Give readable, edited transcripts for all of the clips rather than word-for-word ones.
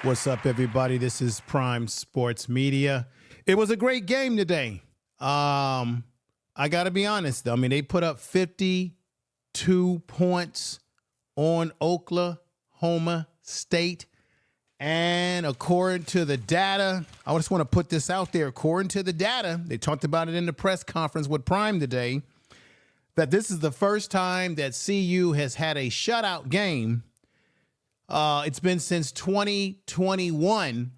What's up, everybody? This is Prime Sports Media. It was a great game today. I got to be honest, though. I mean, they put up 52 points on Oklahoma State. And according to the data, I just want to put this out there. According to the data, they talked about it in the press conference with Prime today, that this is the first time that CU has had a shutout game. It's been since 2021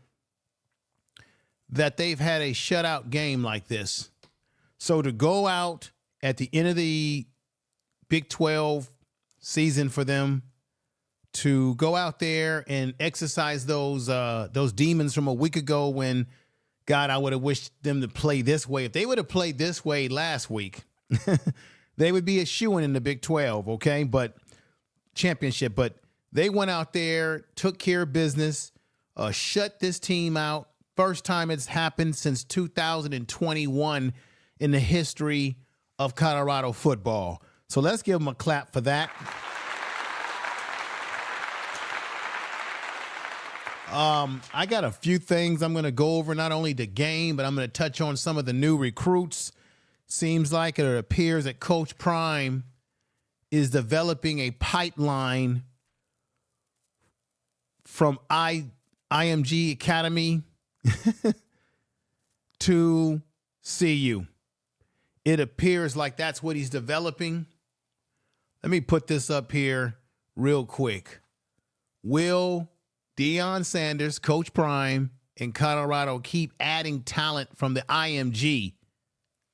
that they've had a shutout game like this. So to go out at the end of the Big 12 season for them, to go out there and exercise those demons from a week ago when, God, I would have wished them to play this way. If they would have played this way last week, they would be a shoo-in in the Big 12, okay? But championship. But they went out there, took care of business, shut this team out. First time it's happened since 2021 in the history of Colorado football. So let's give them a clap for that. I got a few things I'm going to go over, not only the game, but I'm going to touch on some of the new recruits. Seems like it appears that Coach Prime is developing a pipeline from IMG Academy to CU. It appears like that's what he's developing. Let me put this up here real quick. Will Deion Sanders, Coach Prime, in Colorado keep adding talent from the IMG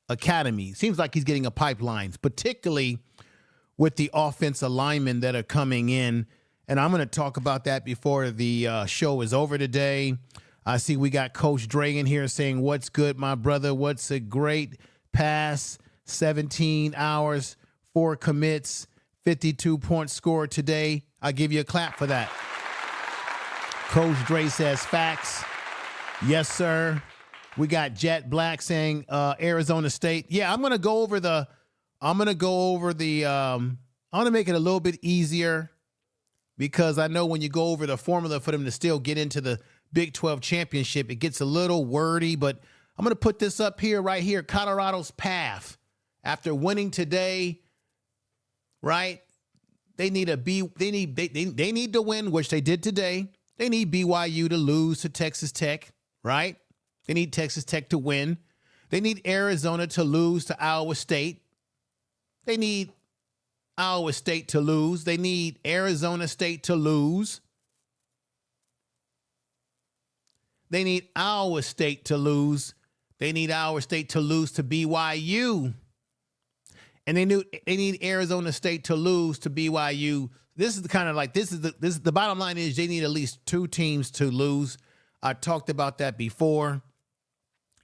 Academy? Seems like he's getting a pipeline, particularly with the offensive linemen that are coming in. And I'm going to talk about that before the show is over today. I see we got Coach Dre in here saying, "What's good, my brother? What's a great pass? 17 hours, 4 commits, 52-point score today." I'll give you a clap for that. Coach Dre says facts. Yes, sir. We got Jet Black saying Arizona State. Yeah, I'm going to go over the I want to make it a little bit easier, because I know when you go over the formula for them to still get into the Big 12 championship, it gets a little wordy, but I'm going to put this up here, right here. Colorado's path after winning today, right? They need to win, which they did today. They need BYU to lose to Texas Tech, right? They need Texas Tech to win. They need Arizona to lose to Iowa State. They need Iowa State to lose. They need Arizona State to lose. They need Iowa State to lose. They need Iowa State to lose to BYU. And they need Arizona State to lose to BYU. This is the bottom line is they need at least 2 teams to lose. I talked about that before.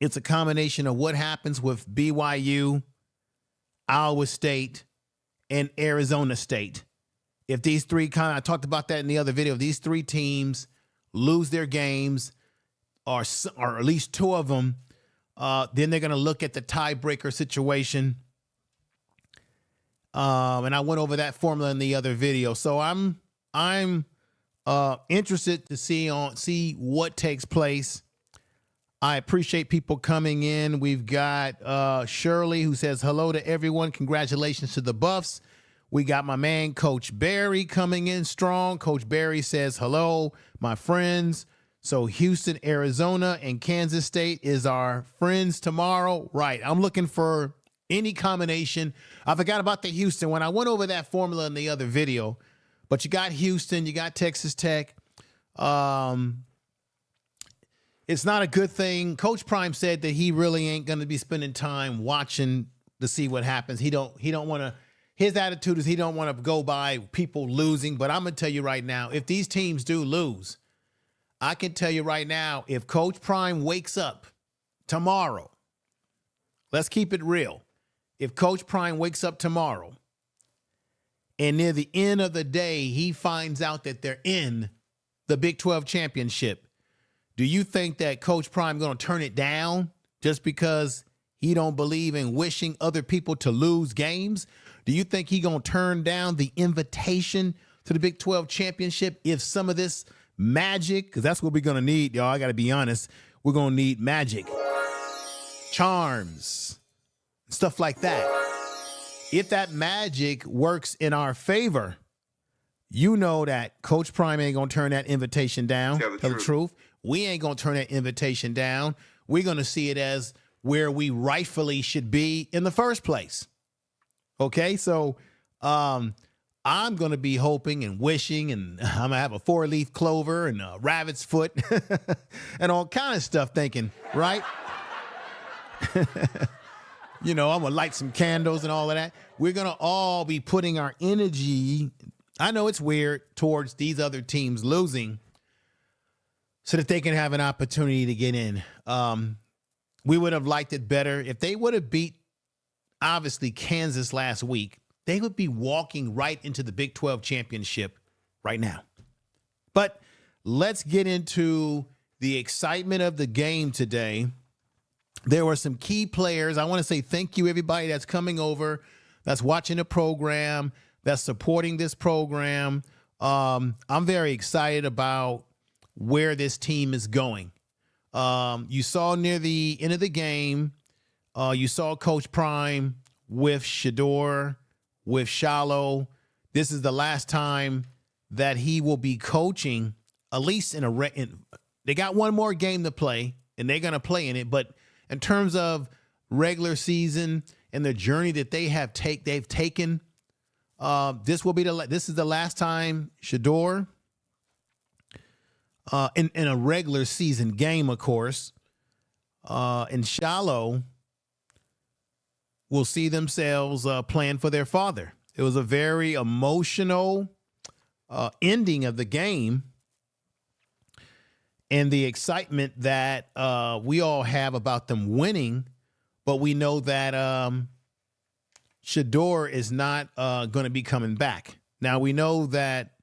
It's a combination of what happens with BYU, Iowa State, and Arizona State. If these three I talked about that in the other video, if these 3 teams lose their games, or at least 2 of them, then they're going to look at the tiebreaker situation. And I went over that formula in the other video. So I'm interested to see what takes place. I appreciate people coming in. We've got Shirley, who says hello to everyone. Congratulations to the Buffs. We got my man, Coach Barry, coming in strong. Coach Barry says hello, my friends. So Houston, Arizona, and Kansas State is our friends tomorrow. Right. I'm looking for any combination. I forgot about the Houston when I went over that formula in the other video. But you got Houston, you got Texas Tech. It's not a good thing. Coach Prime said that he really ain't going to be spending time watching to see what happens. He don't want to. His attitude is he don't want to go by people losing. But I'm going to tell you right now, if these teams do lose, I can tell you right now, if Coach Prime wakes up tomorrow, let's keep it real. If Coach Prime wakes up tomorrow and near the end of the day, he finds out that they're in the Big 12 championship, do you think that Coach Prime going to turn it down just because he don't believe in wishing other people to lose games? Do you think he going to turn down the invitation to the Big 12 championship if some of this magic, because that's what we're going to need, y'all. I got to be honest. We're going to need magic, charms, stuff like that. If that magic works in our favor, you know that Coach Prime ain't going to turn that invitation down. Tell the truth. We ain't going to turn that invitation down. We're going to see it as where we rightfully should be in the first place. Okay, so I'm going to be hoping and wishing, and I'm going to have a 4-leaf clover and a rabbit's foot and all kind of stuff thinking, right? You know, I'm going to light some candles and all of that. We're going to all be putting our energy, I know it's weird, towards these other teams losing so that they can have an opportunity to get in. We would have liked it better if they would have beat, obviously, Kansas last week. They would be walking right into the Big 12 championship right now. But let's get into the excitement of the game today. There were some key players. I want to say thank you, everybody that's coming over, that's watching the program, that's supporting this program. I'm very excited about where this team is going. You saw near the end of the game, you saw Coach Prime with Shedeur, with Shallow. This is the last time that he will be coaching, at least they got one more game to play, and they're going to play in it. But in terms of regular season and the journey that they've taken, this is the last time Shedeur, in a regular season game, of course, and Shallow will see themselves playing for their father. It was a very emotional ending of the game, and the excitement that we all have about them winning, but we know that Shedeur is not going to be coming back. Now, we know that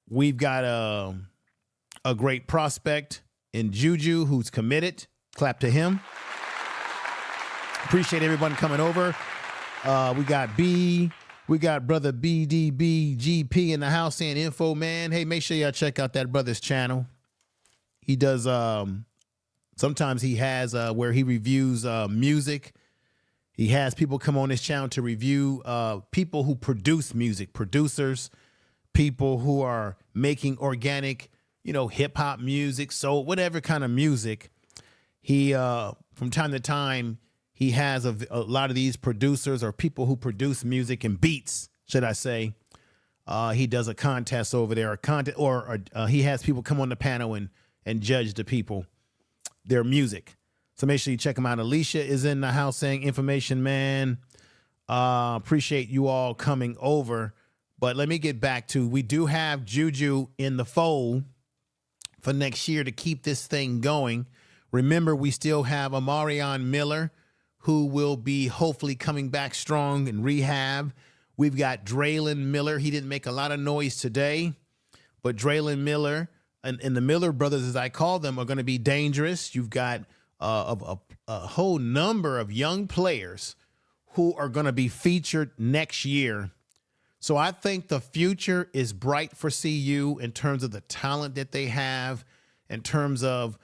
we've got a great prospect in Juju who's committed. Clap to him. Appreciate everyone coming over. We got brother BDBGP in the house saying info, man. Hey, make sure y'all check out that brother's channel. He does, sometimes he has where he reviews music. He has people come on his channel to review people who produce music, producers, people who are making organic, hip hop music, soul, whatever kind of music. He, from time to time, he has a lot of these producers or people who produce music and beats, should I say. He does a contest over there, or he has people come on the panel and judge the people, their music. So make sure you check him out. Alicia is in the house saying information, man. Appreciate you all coming over. But let me get back to, we do have Juju in the fold for next year to keep this thing going. Remember, we still have Amarion Miller, who will be hopefully coming back strong in rehab. We've got Draylon Miller. He didn't make a lot of noise today, but Draylon Miller and the Miller brothers, as I call them, are going to be dangerous. You've got a whole number of young players who are going to be featured next year. So I think the future is bright for CU in terms of the talent that they have, in terms of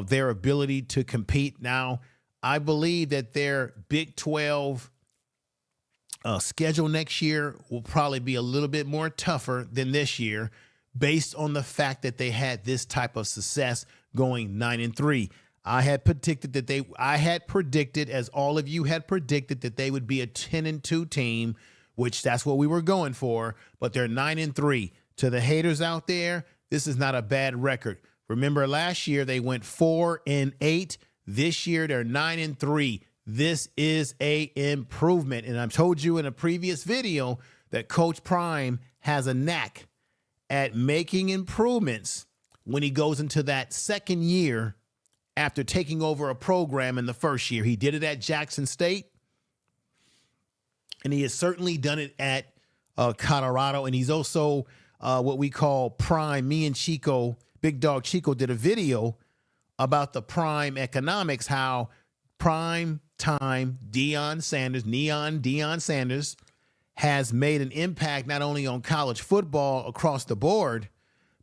their ability to compete. Now, I believe that their Big 12 schedule next year will probably be a little bit more tougher than this year, based on the fact that they had this type of success going 9-3. I had predicted, as all of you had predicted, that they would be a 10-2 team, which that's what we were going for, but they're 9-3. To the haters out there, this is not a bad record. Remember last year they went 4-8. This year they're 9-3. This is a improvement. And I've told you in a previous video that Coach Prime has a knack at making improvements when he goes into that second year after taking over a program in the first year. He did it at Jackson State, and he has certainly done it at Colorado. And he's also what we call Prime. Me and Chico, Big Dog Chico, did a video about the Prime economics, how prime time Deion Sanders has made an impact not only on college football across the board,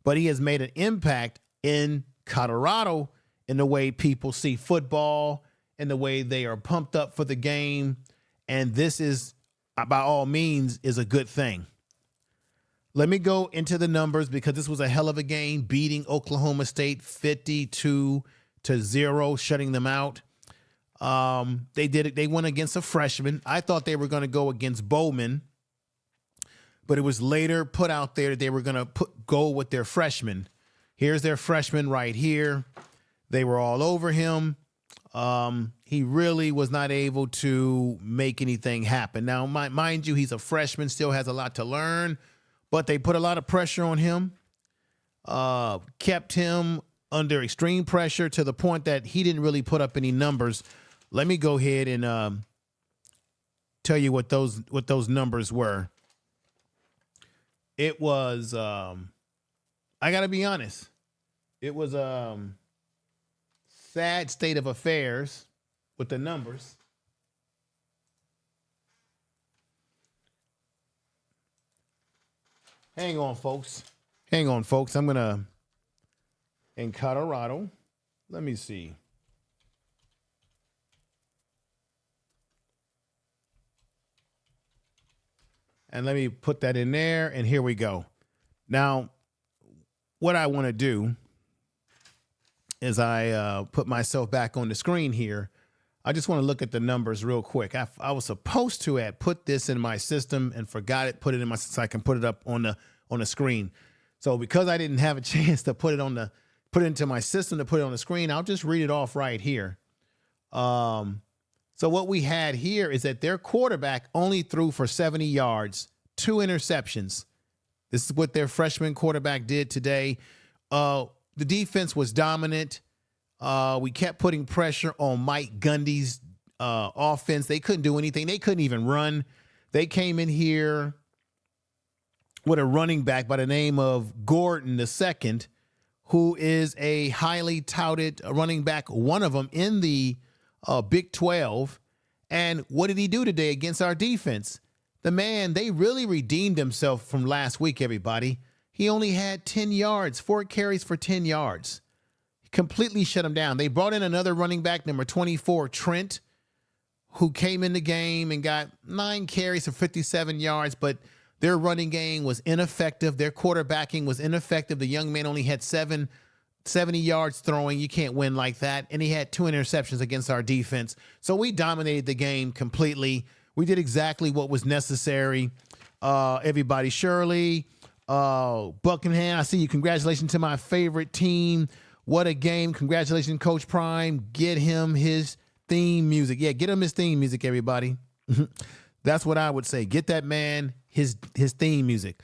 but he has made an impact in Colorado in the way people see football, in the way they are pumped up for the game. And this is, by all means, is a good thing. Let me go into the numbers because this was a hell of a game, beating Oklahoma State 52-0, shutting them out. They did it. They went against a freshman. I thought they were going to go against Bowman, but it was later put out there that they were going to go with their freshman. Here's their freshman right here. They were all over him. He really was not able to make anything happen. Now, mind you, he's a freshman, still has a lot to learn, but they put a lot of pressure on him, kept him under extreme pressure to the point that he didn't really put up any numbers. Let me go ahead and tell you what those numbers were. It was, I got to be honest, it was sad state of affairs with the numbers. Hang on, folks. I'm going to, in Colorado, let me see. And let me put that in there, and here we go. Now, what I want to do is I put myself back on the screen here. I just want to look at the numbers real quick. I was supposed to have put this in my system and forgot it, put it in my, so I can put it up on the screen. So because I didn't have a chance to put it into my system to put it on the screen, I'll just read it off right here. So what we had here is that their quarterback only threw for 70 yards, 2 interceptions. This is what their freshman quarterback did today. The defense was dominant. We kept putting pressure on Mike Gundy's offense. They couldn't do anything. They couldn't even run. They came in here with a running back by the name of Gordon II, who is a highly touted running back, one of them in the Big 12. And what did he do today against our defense? The man, they really redeemed himself from last week, everybody. He only had 10 yards, 4 carries for 10 yards. Completely shut him down. They brought in another running back, number 24, Trent, who came in the game and got 9 carries for 57 yards, but their running game was ineffective. Their quarterbacking was ineffective. The young man only had 70 yards throwing. You can't win like that. And he had 2 interceptions against our defense. So we dominated the game completely. We did exactly what was necessary. Everybody, Shirley, Buckingham, I see you. Congratulations to my favorite team. What a game. Congratulations, Coach Prime. Get him his theme music. Yeah, get him his theme music, everybody. That's what I would say. Get that man his theme music.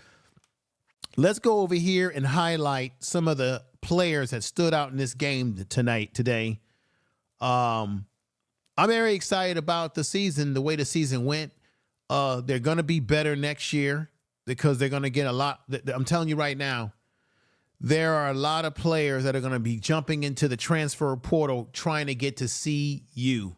Let's go over here and highlight some of the players that stood out in this game today. I'm very excited about the season, the way the season went. They're going to be better next year because they're going to get a lot. I'm telling you right now, there are a lot of players that are going to be jumping into the transfer portal trying to get to CU.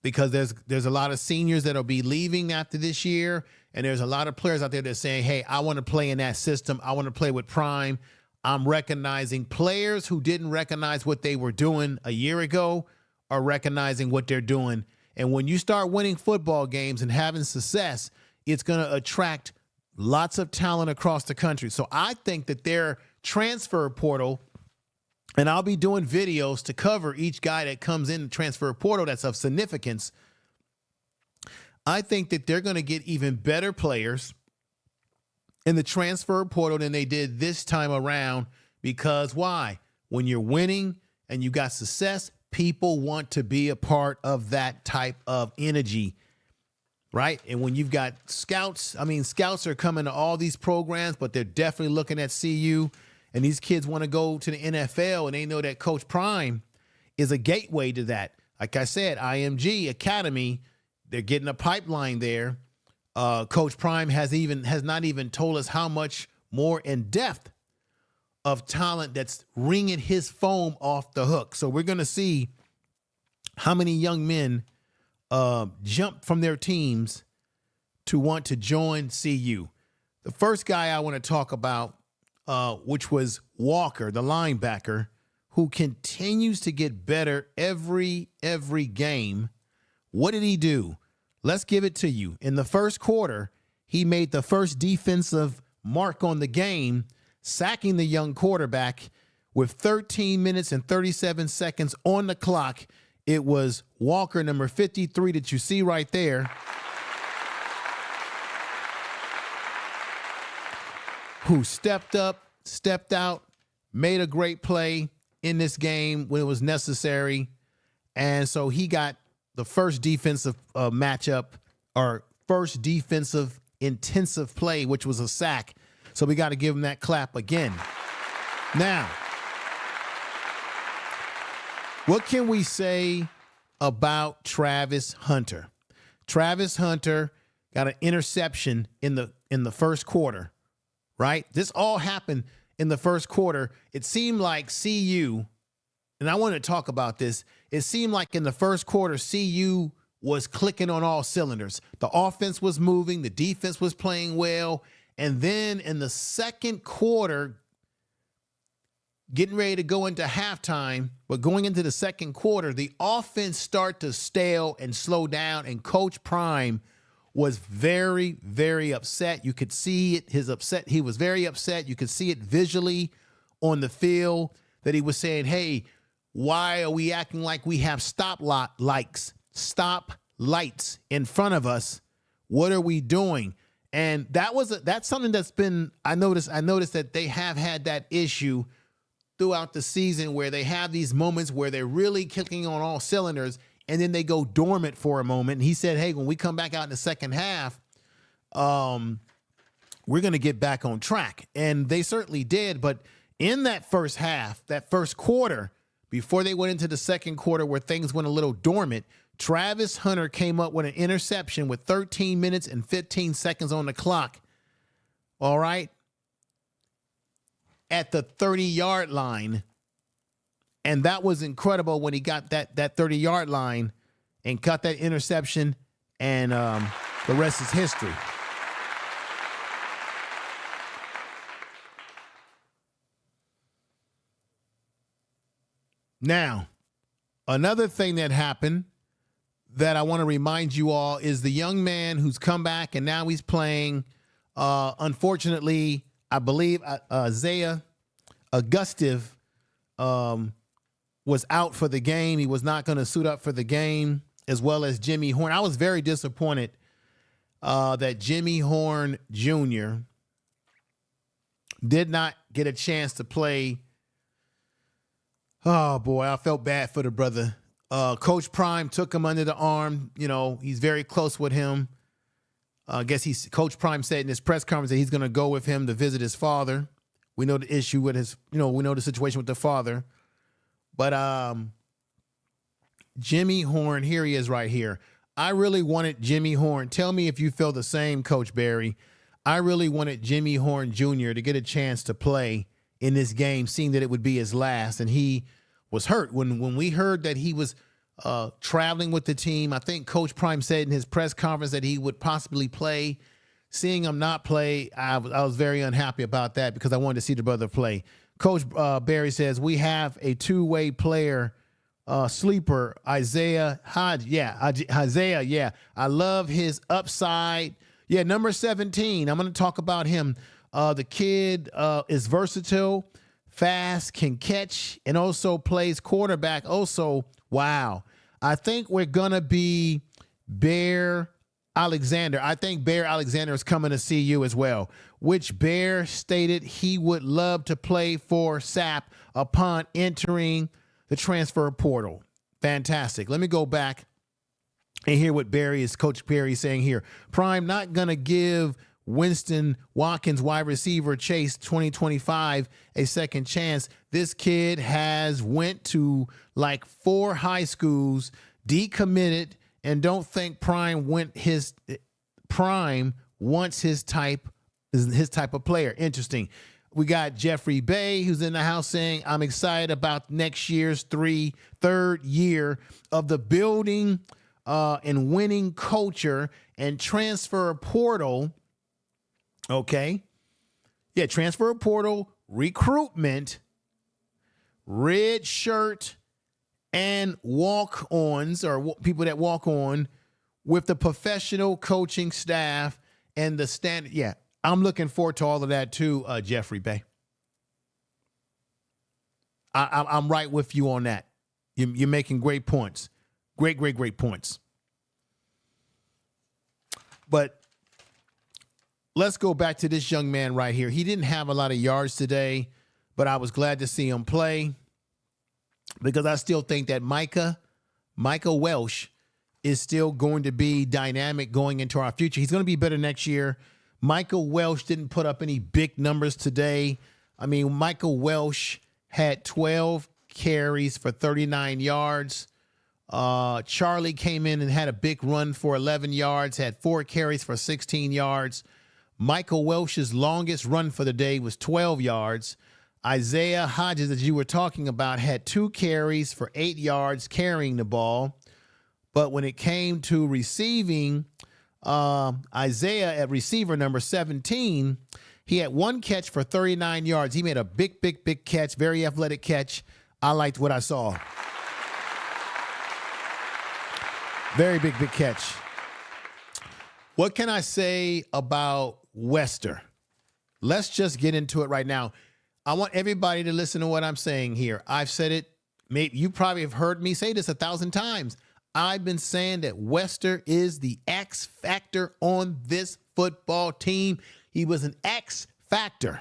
Because there's a lot of seniors that'll be leaving after this year, and there's a lot of players out there that are saying, hey, I want to play in that system. I want to play with Prime. I'm recognizing players who didn't recognize what they were doing a year ago are recognizing what they're doing. And when you start winning football games and having success, it's going to attract lots of talent across the country. So I think that their transfer portal, and I'll be doing videos to cover each guy that comes in the transfer portal that's of significance. I think that they're going to get even better players in the transfer portal than they did this time around. Because why? When you're winning and you got success, people want to be a part of that type of energy, right? And when you've got scouts, scouts are coming to all these programs, but they're definitely looking at CU. And these kids want to go to the NFL, and they know that Coach Prime is a gateway to that. Like I said, IMG Academy, they're getting a pipeline there. Coach Prime has not even told us how much more in depth of talent that's ringing his phone off the hook. So we're going to see how many young men jump from their teams to want to join CU. The first guy I want to talk about, which was Walker, the linebacker, who continues to get better every game. What did he do? Let's give it to you. In the first quarter, he made the first defensive mark on the game, sacking the young quarterback with 13 minutes and 37 seconds on the clock. It was Walker, number 53, that you see right there, who stepped up, stepped out, made a great play in this game when it was necessary. And so he got the first defensive matchup, or first defensive intensive play, which was a sack. So we got to give him that clap again. Now, what can we say about Travis Hunter? Travis Hunter got an interception in the first quarter, right? This all happened in the first quarter. It seemed like CU, and I want to talk about this, it seemed like in the first quarter, CU was clicking on all cylinders. The offense was moving, the defense was playing well, and then in the second quarter, getting ready to go into halftime, but going into the second quarter, the offense started to stale and slow down, and Coach Prime was very, very upset. You could see it, his upset. He was very upset. You could see it visually on the field that he was saying, hey, why are we acting like we have stop lights in front of us? What are we doing? And that's something that's been, I noticed that they have had that issue throughout the season, where they have these moments where they're really kicking on all cylinders and then they go dormant for a moment. And he said, hey, when we come back out in the second half, we're going to get back on track. And they certainly did. But in that first half, that first quarter, before they went into the second quarter where things went a little dormant, Travis Hunter came up with an interception with 13 minutes and 15 seconds on the clock. All right. At the 30-yard line. And that was incredible when he got that 30-yard line and cut that interception. And the rest is history. Now, another thing that happened that I want to remind you all is the young man who's come back and now he's playing. Unfortunately, I believe Isaiah Augustive was out for the game. He was not going to suit up for the game, as well as Jimmy Horn. I was very disappointed that Jimmy Horn Jr. did not get a chance to play. Oh, boy, I felt bad for the brother. Coach Prime took him under the arm. You know, he's very close with him. I guess Coach Prime said in his press conference that he's going to go with him to visit his father. We know the issue with we know the situation with the father. But Jimmy Horn, here he is right here. I really wanted Jimmy Horn. Tell me if you feel the same, Coach Barry. I really wanted Jimmy Horn Jr. to get a chance to play in this game, seeing that it would be his last. And he was hurt. When we heard that he was traveling with the team, I think Coach Prime said in his press conference that he would possibly play. Seeing him not play, I was very unhappy about that because I wanted to see the brother play. Coach Barry says, we have a two-way player, sleeper, Isaiah Hodge. Yeah, Isaiah, yeah. I love his upside. Yeah, number 17. I'm going to talk about him. The kid is versatile, fast, can catch, and also plays quarterback. Also, wow. I think we're going to be Bear Alexander. I think Bear Alexander is coming to see you as well, which Bear stated he would love to play for SAP upon entering the transfer portal. Fantastic. Let me go back and hear what Coach Barry is saying here. Prime not going to give Winston Watkins, wide receiver Chase 2025, a second chance. This kid has went to like 4 high schools, decommitted, and don't think Prime wants his type of player. Interesting. We got Jeffrey Bay, who's in the house, saying, I'm excited about next year's third year of the building and winning culture and transfer portal. Okay. Yeah, transfer portal, recruitment, red shirt, and walk-ons or people that walk on with the professional coaching staff and the standard. Yeah, I'm looking forward to all of that too, Jeffrey Bay. I'm right with you on that. You're making great points. Great points. But let's go back to this young man right here. He didn't have a lot of yards today, but I was glad to see him play because I still think that Micah Welsh is still going to be dynamic going into our future. He's going to be better next year. Michael Welsh didn't put up any big numbers today. I mean, Michael Welsh had 12 carries for 39 yards. Charlie came in and had a big run for 11 yards, had 4 carries for 16 yards. Michael Welsh's longest run for the day was 12 yards. Isaiah Hodges, as you were talking about, had 2 carries for 8 yards carrying the ball. But when it came to receiving, Isaiah at receiver number 17, he had 1 catch for 39 yards. He made a big catch, very athletic catch. I liked what I saw. Very big catch. What can I say about Wester? Let's just get into it right now. I want everybody to listen to what I'm saying here. I've said it. You probably have heard me say this 1,000 times. I've been saying that Wester is the X factor on this football team. He was an X factor.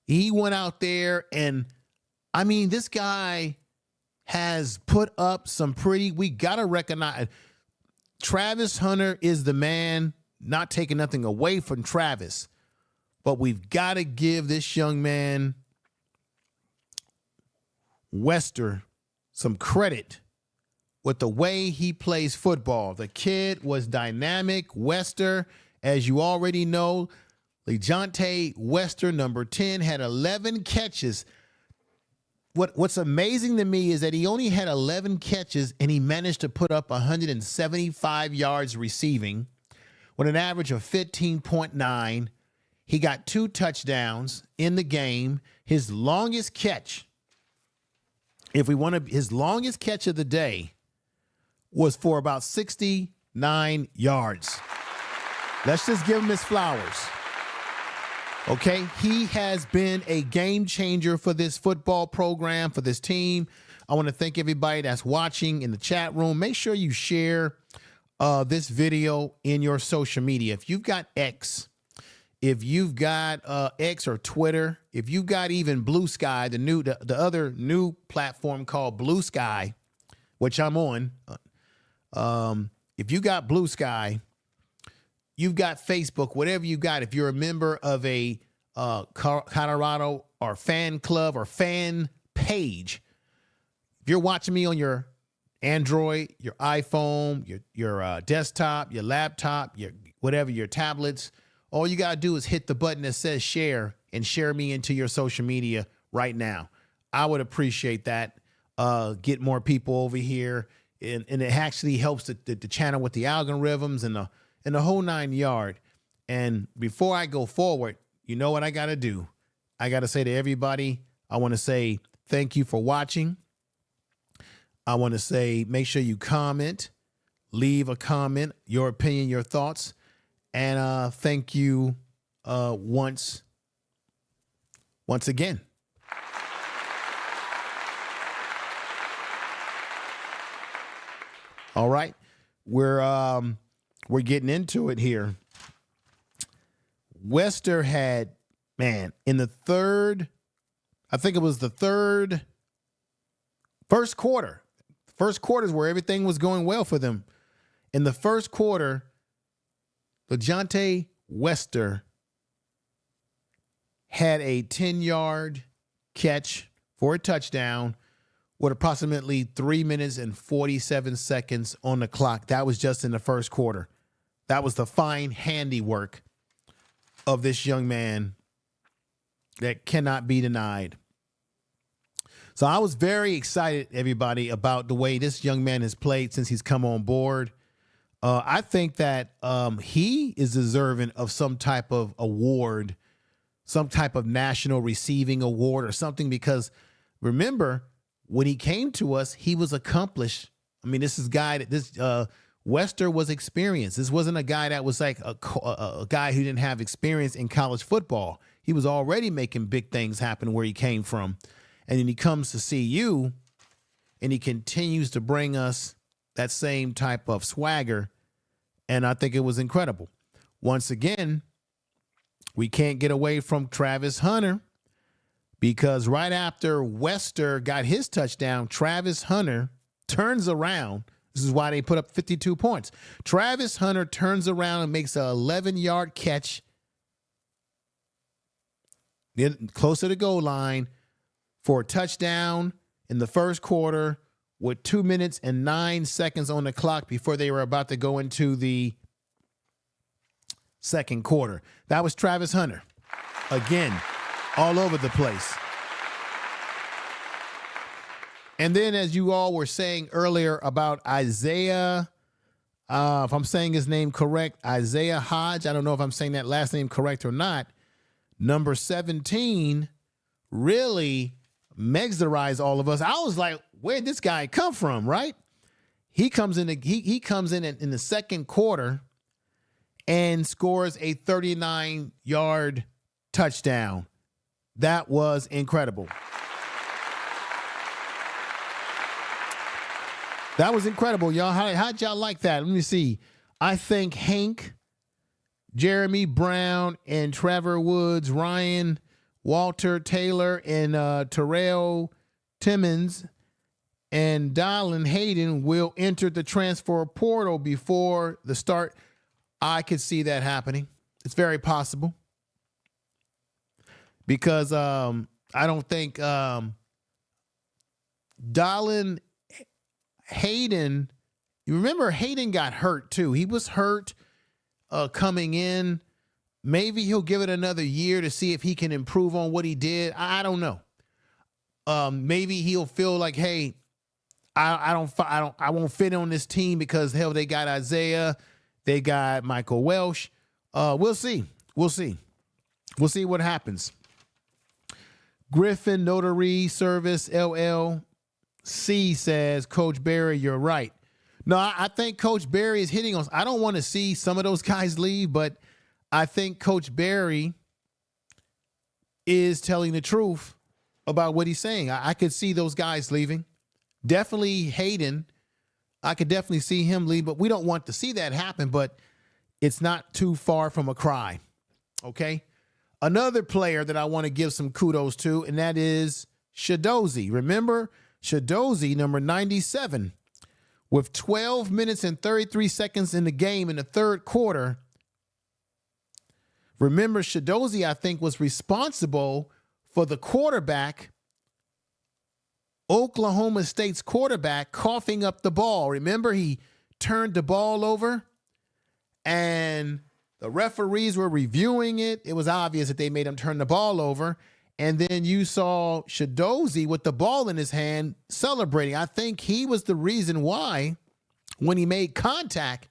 He went out there and, I mean, this guy has put up some we got to recognize Travis Hunter is the man, not taking nothing away from Travis, but we've got to give this young man, Wester, some credit with the way he plays football. The kid was dynamic. Wester, as you already know, LeJontay Wester, number 10, had 11 catches. What's amazing to me is that he only had 11 catches and he managed to put up 175 yards receiving with an average of 15.9. He got 2 touchdowns in the game. His longest catch, his longest catch of the day was for about 69 yards. Let's just give him his flowers. Okay, he has been a game changer for this football program, for this team. I want to thank everybody that's watching in the chat room. Make sure you share this video in your social media. If you've got X, if you've got X or Twitter, if you've got even Blue Sky, the other new platform called Blue Sky, which I'm on. If you got Blue Sky, you've got Facebook, whatever you got. If you're a member of a Colorado or fan club or fan page, if you're watching me on your Android, your iPhone, your desktop, your laptop, your tablets, all you got to do is hit the button that says share and share me into your social media right now. I would appreciate that. Get more people over here. And it actually helps the channel with the algorithms and the whole 9 yard. And before I go forward, you know what I got to do? I got to say to everybody, I want to say thank you for watching. I want to say make sure you comment, leave a comment, your opinion, your thoughts. And thank you once again. All right, we're getting into it here. Wester had, in the third, I think it was the first quarter. First quarter is where everything was going well for them. In the first quarter, LeJontay Wester had a 10-yard catch for a touchdown with approximately 3 minutes and 47 seconds on the clock. That was just in the first quarter. That was the fine handiwork of this young man that cannot be denied. So I was very excited, everybody, about the way this young man has played since he's come on board. I think that he is deserving of some type of award, some type of national receiving award or something, because remember, when he came to us, he was accomplished. I mean, this is guy that this Wester was experienced. This wasn't a guy that was like a guy who didn't have experience in college football. He was already making big things happen where he came from. And then he comes to CU and he continues to bring us that same type of swagger. And I think it was incredible. Once again, we can't get away from Travis Hunter, because right after Wester got his touchdown, Travis Hunter turns around. This is why they put up 52 points. Travis Hunter turns around and makes a 11-yard catch close to the goal line for a touchdown in the first quarter with 2 minutes and 9 seconds on the clock before they were about to go into the second quarter. That was Travis Hunter. Again, all over the place. And then, as you all were saying earlier about Isaiah, if I'm saying his name correct, Isaiah Hodge, I don't know if I'm saying that last name correct or not, number 17 really mesmerized all of us. I was like, where'd this guy come from, right? He comes in in the second quarter and scores a 39-yard touchdown. That was incredible. That was incredible, y'all. How'd y'all like that? Let me see. I think Hank, Jeremy Brown, and Trevor Woods, Ryan, Walter Taylor, and Terrell Timmons and Dylan Hayden will enter the transfer portal before the start. I could see that happening. It's very possible. Because I don't think Dylan Hayden, you remember Hayden got hurt too. He was hurt coming in. Maybe he'll give it another year to see if he can improve on what he did. I don't know. Maybe he'll feel like, hey, I won't fit on this team because hell, they got Isaiah, they got Michael Welsh. We'll see. We'll see what happens. Griffin Notary Service LLC says, Coach Barry, you're right. No, I think Coach Barry is hitting us. I don't want to see some of those guys leave, but I think Coach Barry is telling the truth about what he's saying. I could see those guys leaving. Definitely Hayden. I could definitely see him leave, but we don't want to see that happen, but it's not too far from a cry. Okay? Another player that I want to give some kudos to, and that is Shadozi. Remember, Shadozi, number 97, with 12 minutes and 33 seconds in the game in the third quarter. Remember, Shadozi, I think, was responsible for the quarterback, Oklahoma State's quarterback, coughing up the ball. Remember, he turned the ball over and the referees were reviewing it. It was obvious that they made him turn the ball over. And then you saw Shadozi with the ball in his hand celebrating. I think he was the reason why, when he made contact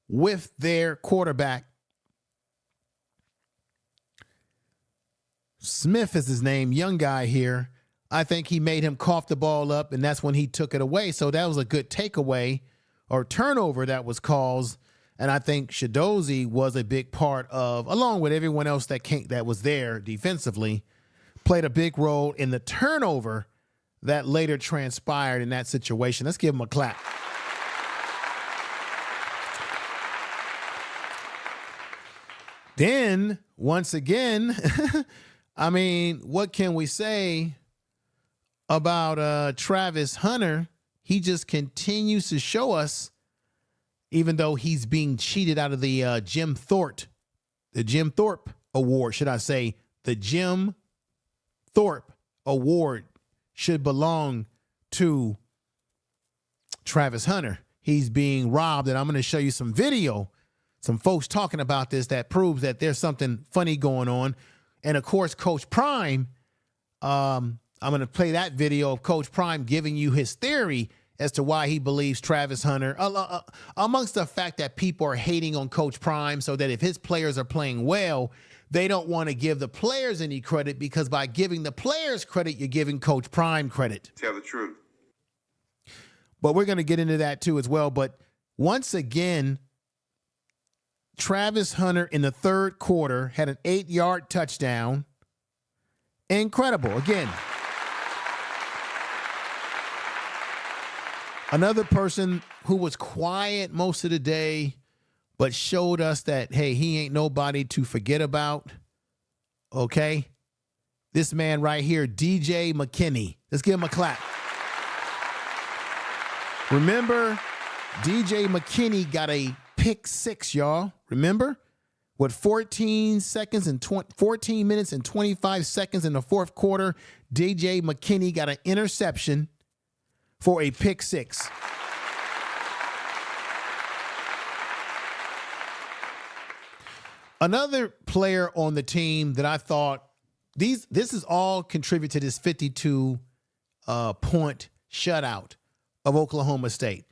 with their quarterback, Smith is his name, young guy here. I think he made him cough the ball up, and that's when he took it away. So that was a good takeaway or turnover that was caused. And I think Shadozi was a big part of, along with everyone else that was there defensively, played a big role in the turnover that later transpired in that situation. Let's give him a clap. Then, once again, I mean, what can we say about Travis Hunter? He just continues to show us, even though he's being cheated out of the Jim Thorpe Award, should I say, the Jim Thorpe Award should belong to Travis Hunter. He's being robbed, and I'm going to show you some video, some folks talking about this that proves that there's something funny going on. And, of course, Coach Prime, I'm going to play that video of Coach Prime giving you his theory as to why he believes Travis Hunter, amongst the fact that people are hating on Coach Prime, so that if his players are playing well, they don't want to give the players any credit, because by giving the players credit, you're giving Coach Prime credit. Tell the truth. But we're going to get into that too as well. But once again, Travis Hunter in the third quarter had an 8-yard touchdown. Incredible. Again, another person who was quiet most of the day, but showed us that, hey, he ain't nobody to forget about. Okay? This man right here, DJ McKinney. Let's give him a clap. Remember, DJ McKinney got a pick six, y'all. Remember? With 14 minutes and 25 seconds in the fourth quarter, DJ McKinney got an interception for a pick six. Another player on the team that I thought this is all contribute to this 52 point shutout of Oklahoma State.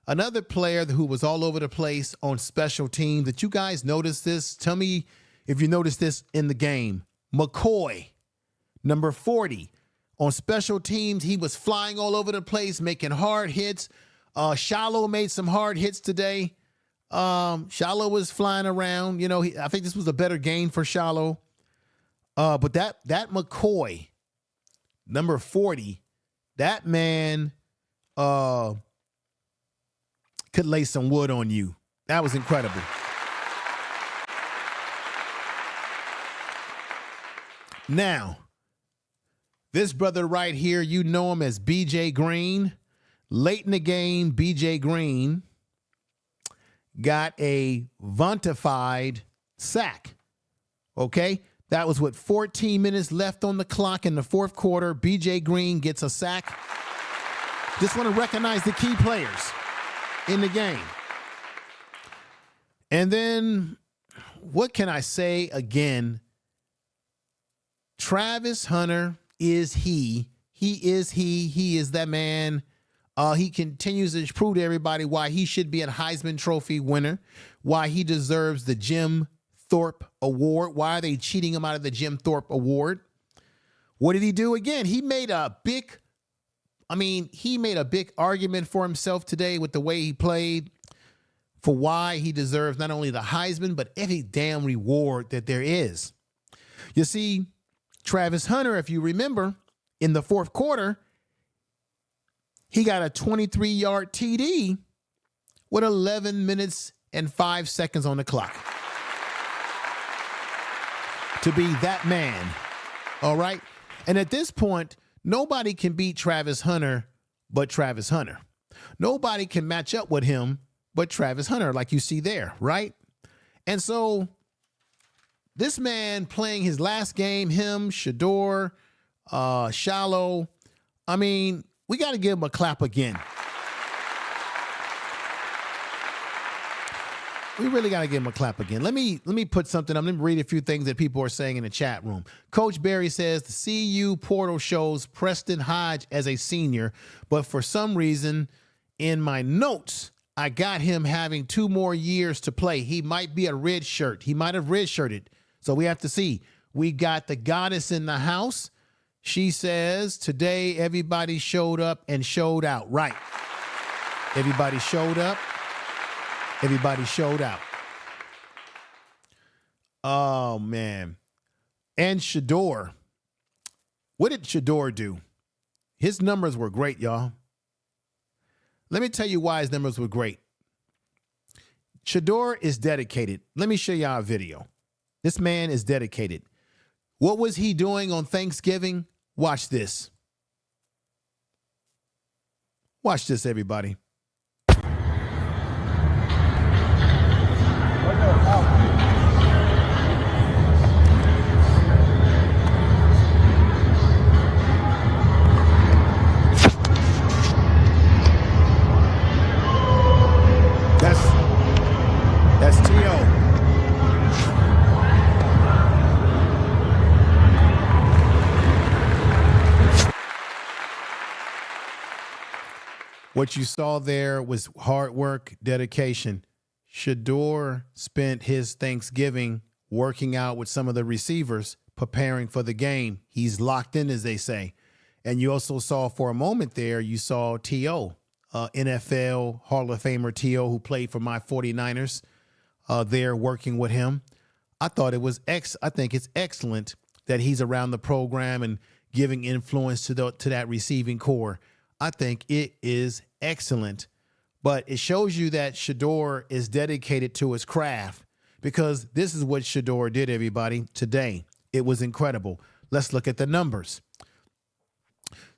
Another player who was all over the place on special teams. That you guys noticed this? Tell me if you noticed this in the game. McCoy, number 40. On special teams, he was flying all over the place, making hard hits. Shallow made some hard hits today. Shallow was flying around. You know, I think this was a better game for Shallow. But that McCoy, number 40, that man could lay some wood on you. That was incredible. Now, this brother right here, you know him as BJ Green. Late in the game, BJ Green got a vantified sack. Okay? That was with 14 minutes left on the clock in the fourth quarter. BJ Green gets a sack. Just want to recognize the key players in the game. And then, what can I say again? Travis Hunter is he. He is he. He is that man. He continues to prove to everybody why he should be a Heisman Trophy winner, why he deserves the Jim Thorpe Award. Why are they cheating him out of the Jim Thorpe Award? What did he do again? He made a big argument for himself today with the way he played for why he deserves not only the Heisman, but every damn reward that there is. You see, Travis Hunter, if you remember, in the fourth quarter, he got a 23-yard TD with 11 minutes and 5 seconds on the clock. To be that man. All right? And at this point, nobody can beat Travis Hunter but Travis Hunter. Nobody can match up with him but Travis Hunter, like you see there, right? And so this man playing his last game, him, Shador, Shallow, I mean, we got to give him a clap again. We really got to give him a clap again. Let me put something up. Let me read a few things that people are saying in the chat room. Coach Barry says the CU portal shows Preston Hodge as a senior, but for some reason in my notes, I got him having 2 more years to play. He might be a red shirt. He might have redshirted. So we have to see. We got the goddess in the house. She says today everybody showed up and showed out. Right. Everybody showed up. Everybody showed out. Oh, man. And Shador. What did Shador do? His numbers were great, y'all. Let me tell you why his numbers were great. Shador is dedicated. Let me show y'all a video. This man is dedicated. What was he doing on Thanksgiving? Watch this. Watch this, everybody. That's T.O. What you saw there was hard work, dedication. Shador spent his Thanksgiving working out with some of the receivers, preparing for the game. He's locked in, as they say. And you also saw for a moment there, you saw T.O., NFL Hall of Famer T.O., who played for my 49ers, there working with him. I think it's excellent that he's around the program and giving influence to that receiving core. I think it is excellent. But it shows you that Shador is dedicated to his craft, because this is what Shador did, everybody, today. It was incredible. Let's look at the numbers.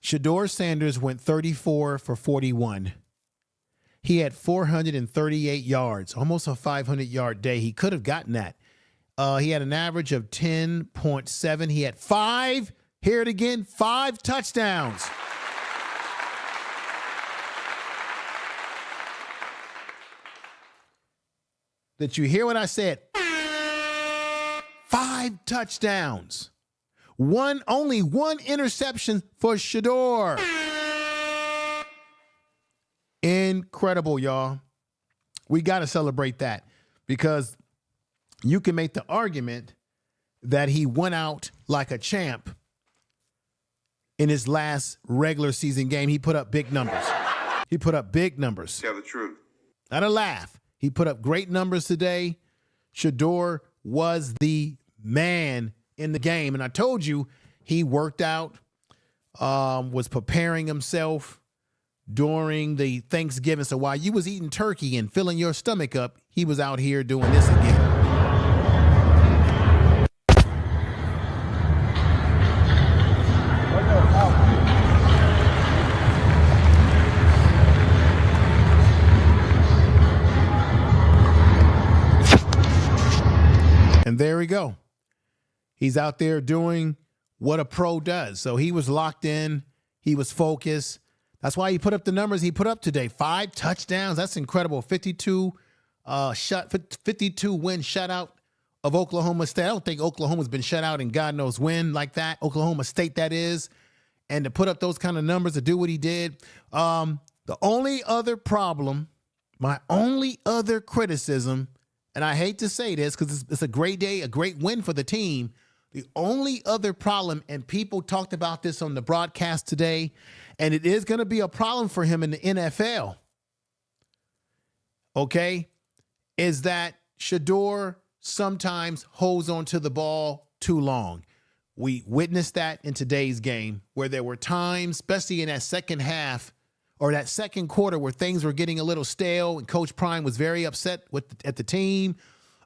Deion Sanders went 34 for 41. He had 438 yards, almost a 500-yard day. He could have gotten that. He had an average of 10.7. He had 5 touchdowns. Did you hear what I said? 5 touchdowns. Only one interception for Shador. Incredible, y'all. We got to celebrate that, because you can make the argument that he went out like a champ in his last regular season game. He put up big numbers. Tell the truth. Not a laugh. He put up great numbers today. Shador was the man in the game. And I told you he worked out, was preparing himself during the Thanksgiving. So while you was eating turkey and filling your stomach up, he was out here doing this again. And there we go. He's out there doing what a pro does. So he was locked in. He was focused. That's why he put up the numbers he put up today. 5 touchdowns. That's incredible. 52 win shutout of Oklahoma State. I don't think Oklahoma's been shut out in God knows when like that. Oklahoma State, that is. And to put up those kind of numbers, to do what he did. The only other problem, my only other criticism, and I hate to say this because it's a great day, a great win for the team. The only other problem, and people talked about this on the broadcast today, and it is going to be a problem for him in the NFL, okay, is that Shador sometimes holds on to the ball too long. We witnessed that in today's game where there were times, especially in that second half or that second quarter, where things were getting a little stale, and Coach Prime was very upset at the team,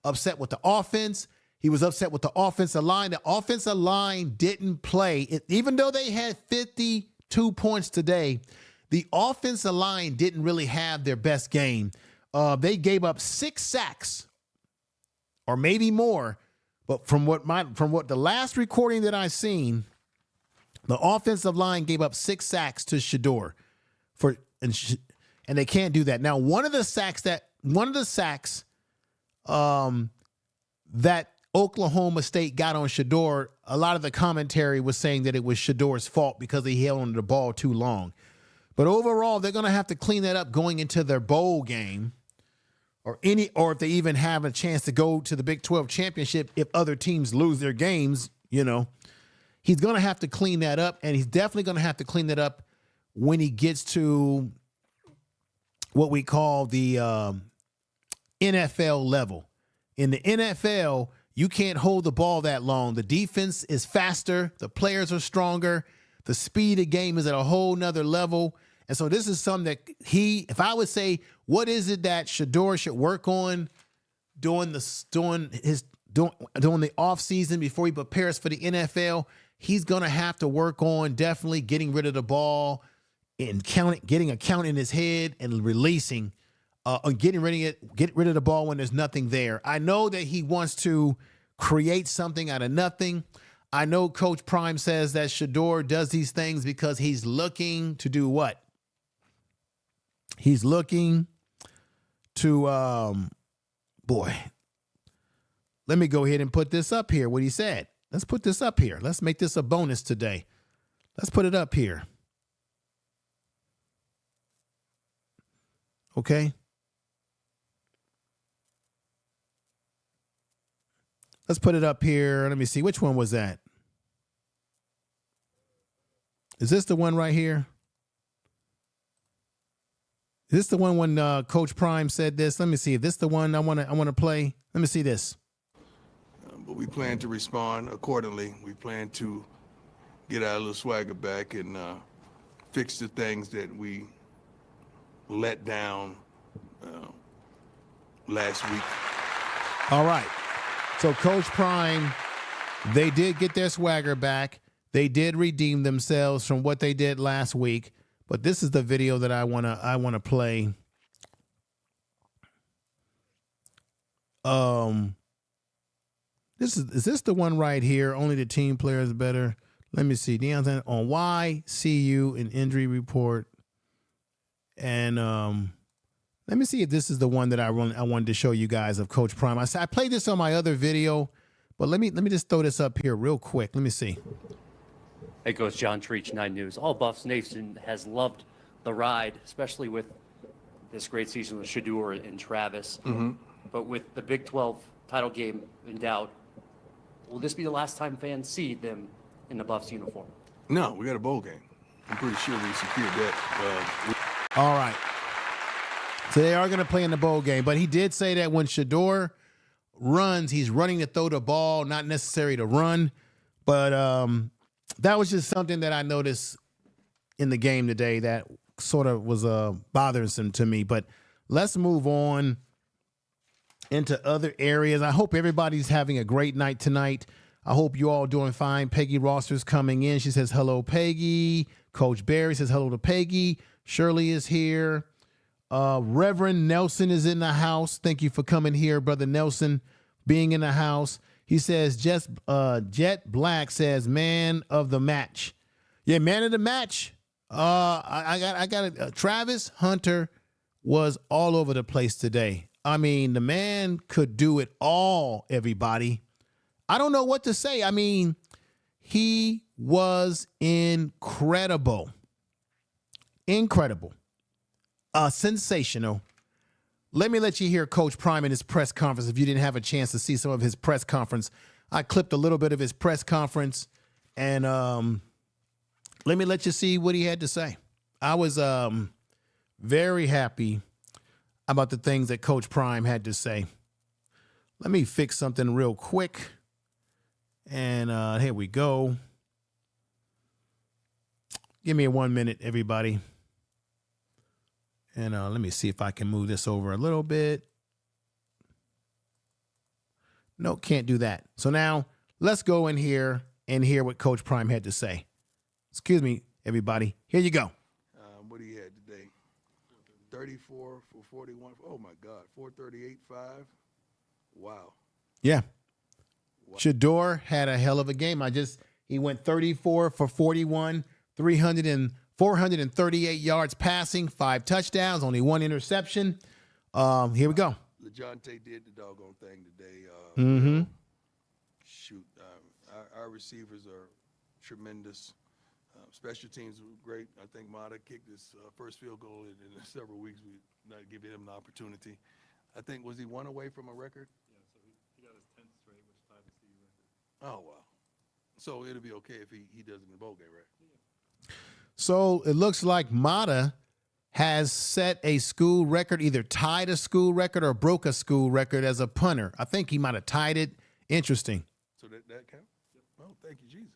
upset with the offense. He was upset with the offensive line. The offensive line didn't play. Even though they had 52 points today, the offensive line didn't really have their best game. They gave up 6 sacks or maybe more. But from what the last recording that I've seen, the offensive line gave up 6 sacks to Shador. And they can't do that. Now, one of the sacks that Oklahoma State got on Shador, a lot of the commentary was saying that it was Shador's fault because he held on to the ball too long. But overall, they're going to have to clean that up going into their bowl game, or if they even have a chance to go to the Big 12 championship if other teams lose their games. He's going to have to clean that up, and he's definitely going to have to clean that up when he gets to what we call the NFL level. In the NFL, you can't hold the ball that long. The defense is faster. The players are stronger. The speed of game is at a whole nother level. And so this is something that if I would say, what is it that Shador should work on during the offseason before he prepares for the NFL, he's going to have to work on definitely getting rid of the ball and getting a count in his head and releasing, get rid of the ball when there's nothing there. I know that he wants to create something out of nothing. I know Coach Prime says that Shador does these things because he's looking to do what? He's looking to, let me go ahead and put this up here, what he said. Let's put this up here. Let's make this a bonus today. Let's put it up here. Okay. Let's put it up here. Let me see. Which one was that? Is this the one right here? Is this the one when Coach Prime said this? Let me see. If this is the one I want to play. Let me see this. But we plan to respond accordingly. We plan to get our little swagger back and fix the things that we let down last week. All right. So Coach Prime, they did get their swagger back. They did redeem themselves from what they did last week. But this is the video that I wanna play. Is this the one right here? Only the team players better. Let me see. Deion Sanders on why CU an injury report. And let me see if this is the one that I wanted to show you guys of Coach Prime. I played this on my other video, but let me just throw this up here real quick. Let me see. Hey, Coach John Treach, 9 News. All Buffs Nation has loved the ride, especially with this great season with Shedeur and Travis. Mm-hmm. But with the Big 12 title game in doubt, will this be the last time fans see them in the Buffs uniform? No, we got a bowl game. I'm pretty sure we secured that. All right. So they are going to play in the bowl game. But he did say that when Shedeur runs, he's running to throw the ball, not necessary to run. But that was just something that I noticed in the game today that sort of was bothersome to me. But let's move on into other areas. I hope everybody's having a great night tonight. I hope you all doing fine. Peggy Roster's coming in. She says, hello, Peggy. Coach Barry says hello to Peggy. Shirley is here. Reverend Nelson is in the house. Thank you for coming here, Brother Nelson, being in the house. He says, Jet Black says, man of the match. Yeah, man of the match. I got it. Travis Hunter was all over the place today. I mean, the man could do it all, everybody. I don't know what to say. I mean, he was incredible. Incredible. Sensational. Let me let you hear Coach Prime in his press conference if you didn't have a chance to see some of his press conference. I clipped a little bit of his press conference, and let me let you see what he had to say. I was very happy about the things that Coach Prime had to say. Let me fix something real quick. And here we go. Give me 1 minute, everybody. And let me see if I can move this over a little bit. No, can't do that. So now let's go in here and hear what Coach Prime had to say. Excuse me, everybody. Here you go. What he had today? 34 for 41. Oh, my God. 438.5. Wow. Yeah. Wow. Shedeur had a hell of a game. He went 34 for 41, 438 yards passing, 5 touchdowns, only 1 interception. Here we go. LeJohntay did the doggone thing today. Shoot. Our receivers are tremendous. Special teams were great. I think Mata kicked his first field goal in several weeks. We not giving him an opportunity. I think, was he 1 away from a record? Yeah, so he got his 10th straight, which tied the CU record. Oh, wow. So it'll be okay if he does it in the bowl game, right? Yeah. So it looks like Mata has set a school record, either tied a school record or broke a school record as a punter. I think he might have tied it. Interesting. So that counts? Yep. Oh, thank you, Jesus.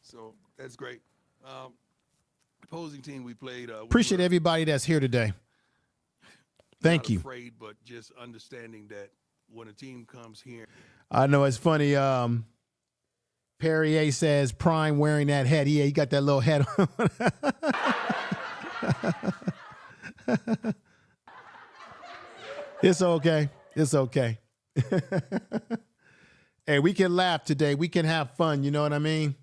So that's great. Opposing team we played. Appreciate everybody that's here today. Thank you. Afraid, but just understanding that when a team comes here. I know it's funny. Perrier says Prime wearing that hat. Yeah, he got that little hat on. It's okay. It's okay. Hey, we can laugh today. We can have fun. You know what I mean?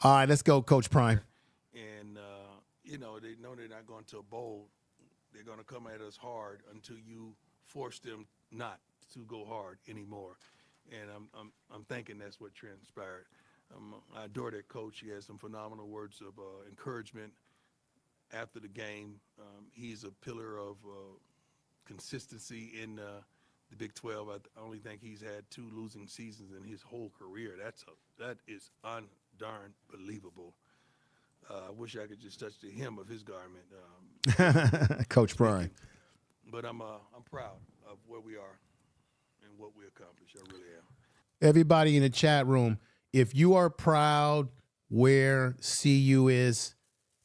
All right, let's go, Coach Prime. And, they know they're not going to a bowl. They're going to come at us hard until you force them not to go hard anymore. And I'm thinking that's what transpired. I adore that coach. He has some phenomenal words of encouragement. after the game. He's a pillar of consistency in the Big 12. I only think he's had 2 losing seasons in his whole career. That is darn believable. I wish I could just touch the hem of his garment. Coach Prime. But I'm proud of where we are and what we accomplished. I really am. Everybody in the chat room, if you are proud where CU is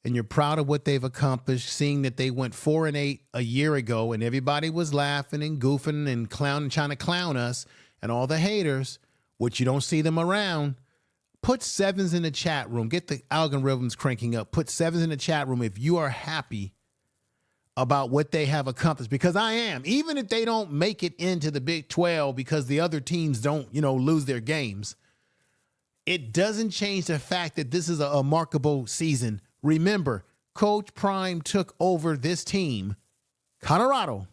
and you're proud of what they've accomplished, seeing that they went 4-8 a year ago and everybody was laughing and goofing and clowning, trying to clown us, and all the haters, which you don't see them around, put 7s in the chat room. Get the algorithms cranking up. Put 7s in the chat room if you are happy about what they have accomplished, because I am. Even if they don't make it into the Big 12 because the other teams don't, lose their games, it doesn't change the fact that this is a remarkable season. Remember, Coach Prime took over this team, Colorado,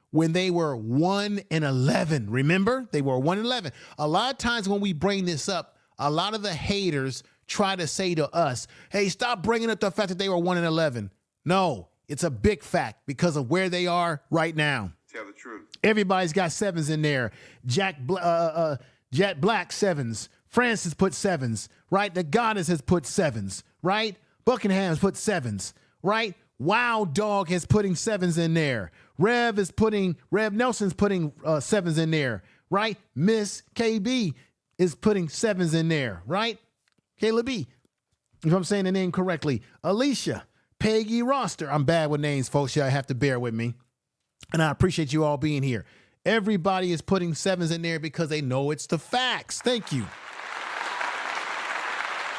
when they were 1-11. Remember? They were 1-11. A lot of times when we bring this up, a lot of the haters try to say to us, hey, stop bringing up the fact that they were 1-11. No, it's a big fact because of where they are right now. Tell the truth. Everybody's got 7s in there. Jet Black 7s. Francis put 7s, right? The Goddess has put 7s, right? Buckingham's put 7s, right? Wild Dog is putting 7s in there. Rev Nelson's putting 7s in there, right? Miss KB is putting 7s in there, right? Kayla B, if I'm saying the name correctly. Alicia, Peggy Roster. I'm bad with names, folks. You have to bear with me. And I appreciate you all being here. Everybody is putting 7s in there because they know it's the facts. Thank you.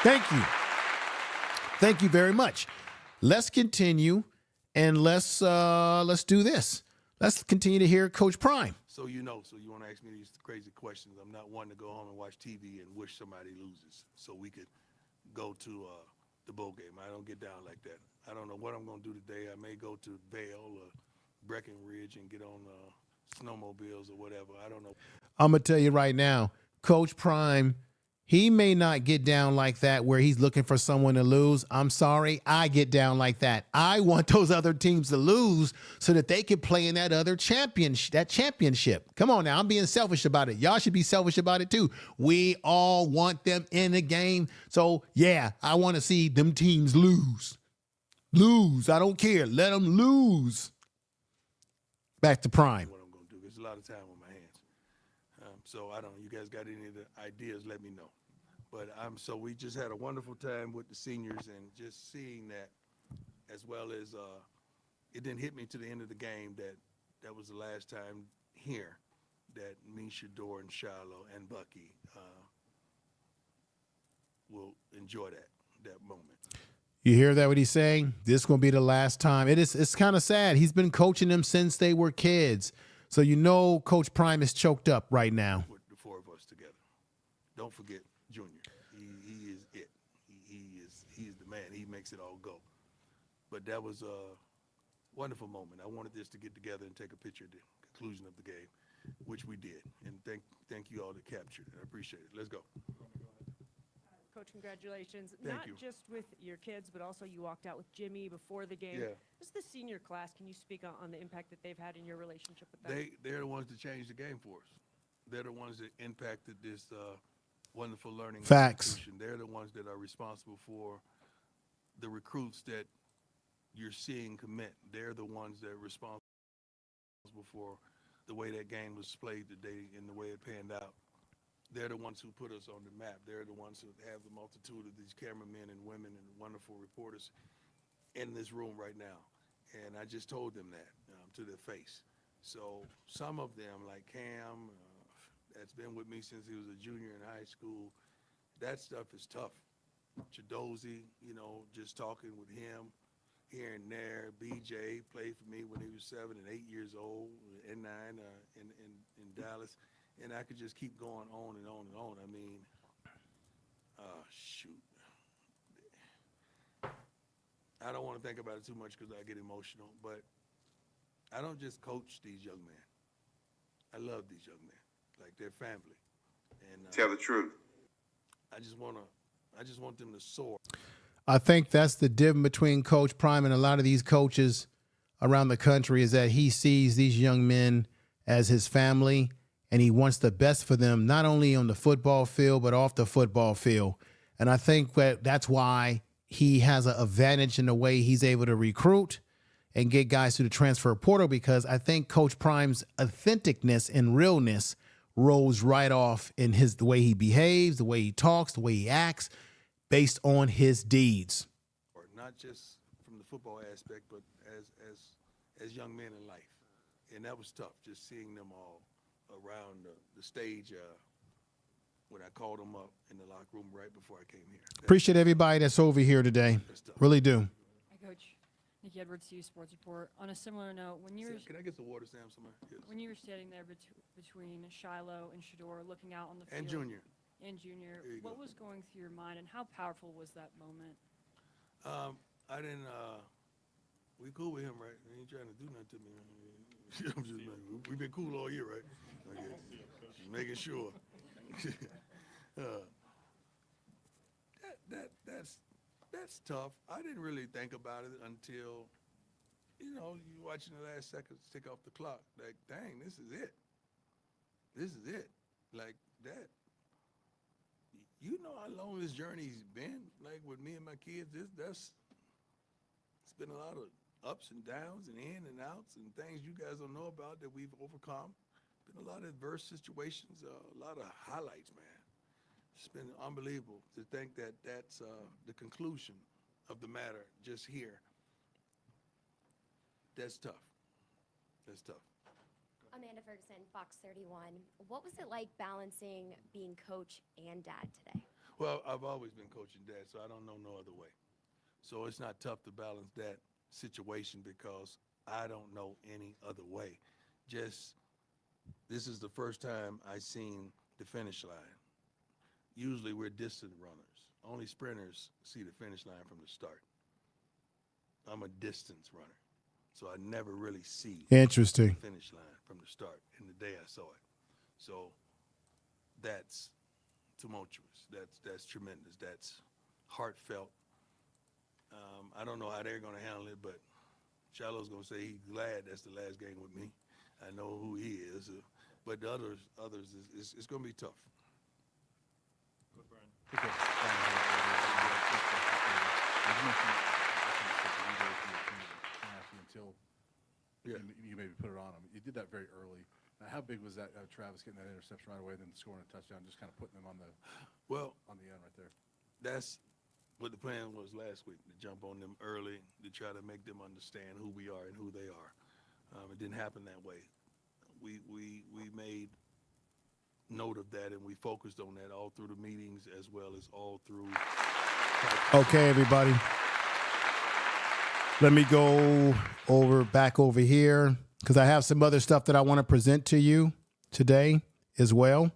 Thank you. Thank you very much. Let's continue and let's do this. Let's continue to hear Coach Prime. So you want to ask me these crazy questions. I'm not one to go home and watch TV and wish somebody loses so we could go to the bowl game. I don't get down like that. I don't know what I'm going to do today. I may go to Vail or Breckenridge and get on snowmobiles or whatever. I don't know. I'm going to tell you right now, Coach Prime, he may not get down like that where he's looking for someone to lose. I'm sorry, I get down like that. I want those other teams to lose so that they can play in that other championship. Come on now, I'm being selfish about it. Y'all should be selfish about it too. We all want them in the game. So, yeah, I want to see them teams lose. Lose. I don't care. Let them lose. Back to Prime. What I'm going to do. There's a lot of time on my hands. So I don't know. You guys got any of the ideas, let me know. But so we just had a wonderful time with the seniors and just seeing that, as well as it didn't hit me to the end of the game that was the last time here that me, Shador, and Shiloh and Bucky will enjoy that moment. You hear that, what he's saying? This is going to be the last time. It's kind of sad. He's been coaching them since they were kids. So Coach Prime is choked up right now. With the 4 of us together. Don't forget Junior. He is it. He is the man. He makes it all go. But that was a wonderful moment. I wanted this to get together and take a picture at the conclusion of the game, which we did. And thank you all that captured it. I appreciate it. Let's go. Coach, congratulations. Thank Not you. just with your kids, but also you walked out with Jimmy before the game. Yeah. Just the senior class, can you speak on the impact that they've had in your relationship with them? They're the ones that changed the game for us. They're the ones that impacted this wonderful learning Facts. institution. They're the ones that are responsible for the recruits that you're seeing commit. They're the ones that are responsible for the way that game was played today and the way it panned out. They're the ones who put us on the map. They're the ones who have the multitude of these cameramen and women and wonderful reporters in this room right now. And I just told them that to their face. So some of them, like Cam, that's been with me since he was a junior in high school, that stuff is tough. Chidozie, just talking with him here and there. BJ played for me when he was 7 and 8 years old, and 9 in Dallas. And I could just keep going on and on and on. I mean, shoot. I don't want to think about it too much because I get emotional, but I don't just coach these young men. I love these young men, like they're family. And Tell the truth. I just want them to soar. I think that's the difference between Coach Prime and a lot of these coaches around the country is that he sees these young men as his family, and he wants the best for them, not only on the football field, but off the football field. And I think that's why he has an advantage in the way he's able to recruit and get guys through the transfer portal, because I think Coach Prime's authenticness and realness rolls right off in the way he behaves, the way he talks, the way he acts, based on his deeds. Or not just from the football aspect, but as young men in life. And that was tough, just seeing them all around the stage when I called them up in the locker room right before I came here. Appreciate everybody that's over here today. Really do. Hi, Coach. Nikki Edwards, CU Sports Report. On a similar note, when you were Can I get some water, Sam, somewhere? Yes. when you were standing there between Shiloh and Shador, looking out on the field, And Junior. Junior, what was going through your mind, and how powerful was that moment? I didn't. We cool with him, right? He ain't trying to do nothing to me. I'm just, we've been cool all year, right? Okay. Just making sure. That's tough. I didn't really think about it until, you watching the last seconds tick off the clock. Like, dang, this is it. This is it. Like that. You know how long this journey's been. Like with me and my kids, it's been a lot of ups and downs and in and outs and things you guys don't know about that we've overcome. Been a lot of adverse situations, a lot of highlights, man. It's been unbelievable to think that that's the conclusion of the matter just here. That's tough. That's tough. Amanda Ferguson, Fox 31. What was it like balancing being coach and dad today? Well, I've always been coach and dad, so I don't know no other way. So it's not tough to balance that situation because I don't know any other way. Just this is the first time I seen the finish line. Usually we're distant runners. Only sprinters see the finish line from the start. I'm a distance runner, so I never really see Interesting. the finish line from the start and the day I saw it. So that's tumultuous. That's tremendous. That's heartfelt. I don't know how they're going to handle it, but Shiloh's going to say he's glad that's the last game with me. I know who he is. But the others, it's going to be tough. Until Yeah. you maybe put it on him. You did that very early. Now, how big was that, Travis getting that interception right away, then scoring a touchdown, just kind of putting them on the end right there? That's what the plan was last week, to jump on them early, to try to make them understand who we are and who they are. It didn't happen that way. We made note of that, and we focused on that all through the meetings as well as all through practice. Okay, everybody. Let me go back over here because I have some other stuff that I want to present to you today as well.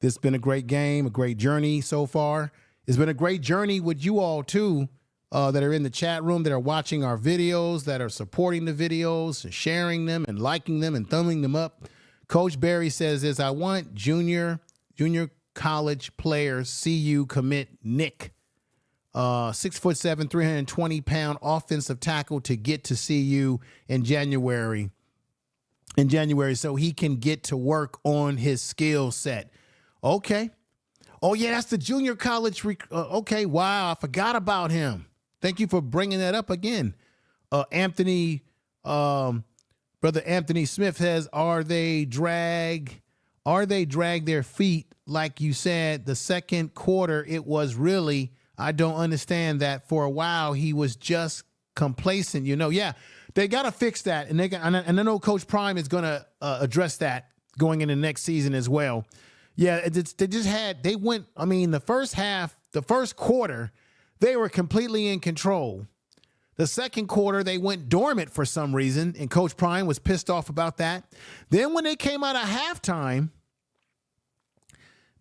This has been a great game, a great journey so far. It's been a great journey with you all, too, that are in the chat room, that are watching our videos, that are supporting the videos, and sharing them and liking them and thumbing them up. Coach Barry says this: I want junior college players, CU commit Nick, 6'7", 320-pound offensive tackle to get to CU in January. So he can get to work on his skill set. Okay. Oh, yeah, that's the junior college. Okay, wow, I forgot about him. Thank you for bringing that up again. Brother Anthony Smith says, are they drag their feet? Like you said, the second quarter, it was really, I don't understand that. For a while, he was just complacent, Yeah, they got to fix that. And I know Coach Prime is going to address that going into next season as well. Yeah, the first quarter, they were completely in control. The second quarter, they went dormant for some reason, and Coach Prime was pissed off about that. Then when they came out of halftime,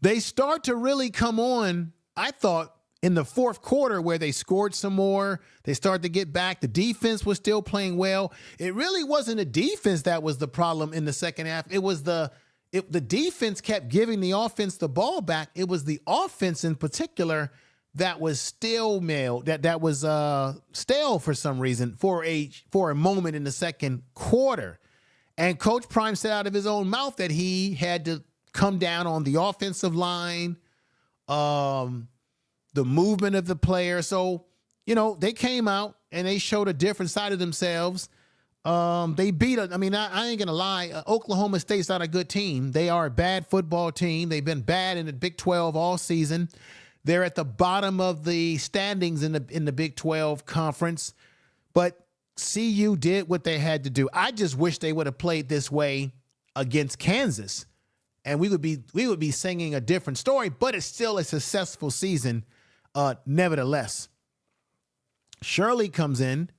they start to really come on, I thought, in the fourth quarter where they scored some more. They started to get back. The defense was still playing well. It really wasn't the defense that was the problem in the second half. It was the defense kept giving the offense the ball back. It was the offense in particular that was stale stale for some reason for a moment in the second quarter. And Coach Prime said out of his own mouth that he had to come down on the offensive line, the movement of the player. So, they came out and they showed a different side of themselves. They beat, I ain't going to lie. Oklahoma State's not a good team. They are a bad football team. They've been bad in the Big 12 all season. They're at the bottom of the standings in the Big 12 conference. But CU did what they had to do. I just wish they would have played this way against Kansas, and we would be singing a different story, but it's still a successful season nevertheless. Shirley comes in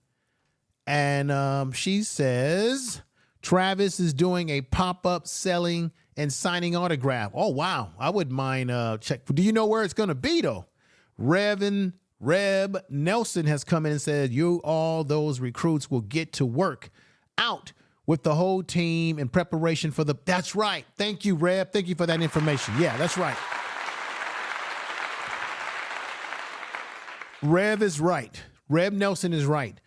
and she says Travis is doing a pop-up selling and signing autograph. Oh, wow. I wouldn't mind check. Do you know where it's going to be, though? Reb Nelson has come in and said, all those recruits will get to work out with the whole team in preparation for that's right. Thank you, Reb. Thank you for that information. Yeah, that's right. Rev is right. Reb Nelson is right.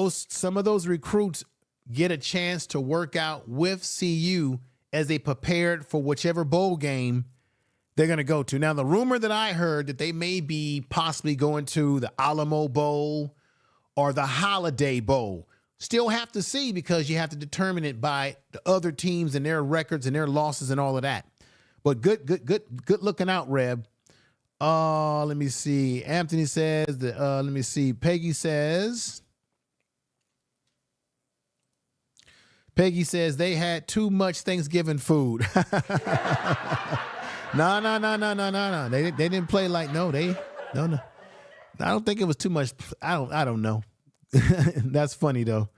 Some of those recruits get a chance to work out with CU as they prepared for whichever bowl game they're going to go to. Now, the rumor that I heard that they may be possibly going to the Alamo Bowl or the Holiday Bowl. Still have to see, because you have to determine it by the other teams and their records and their losses and all of that. But good looking out, Reb. Let me see. Anthony says that, let me see. Peggy says they had too much Thanksgiving food. No. They didn't play like, no. I don't think it was too much. I don't know. That's funny though.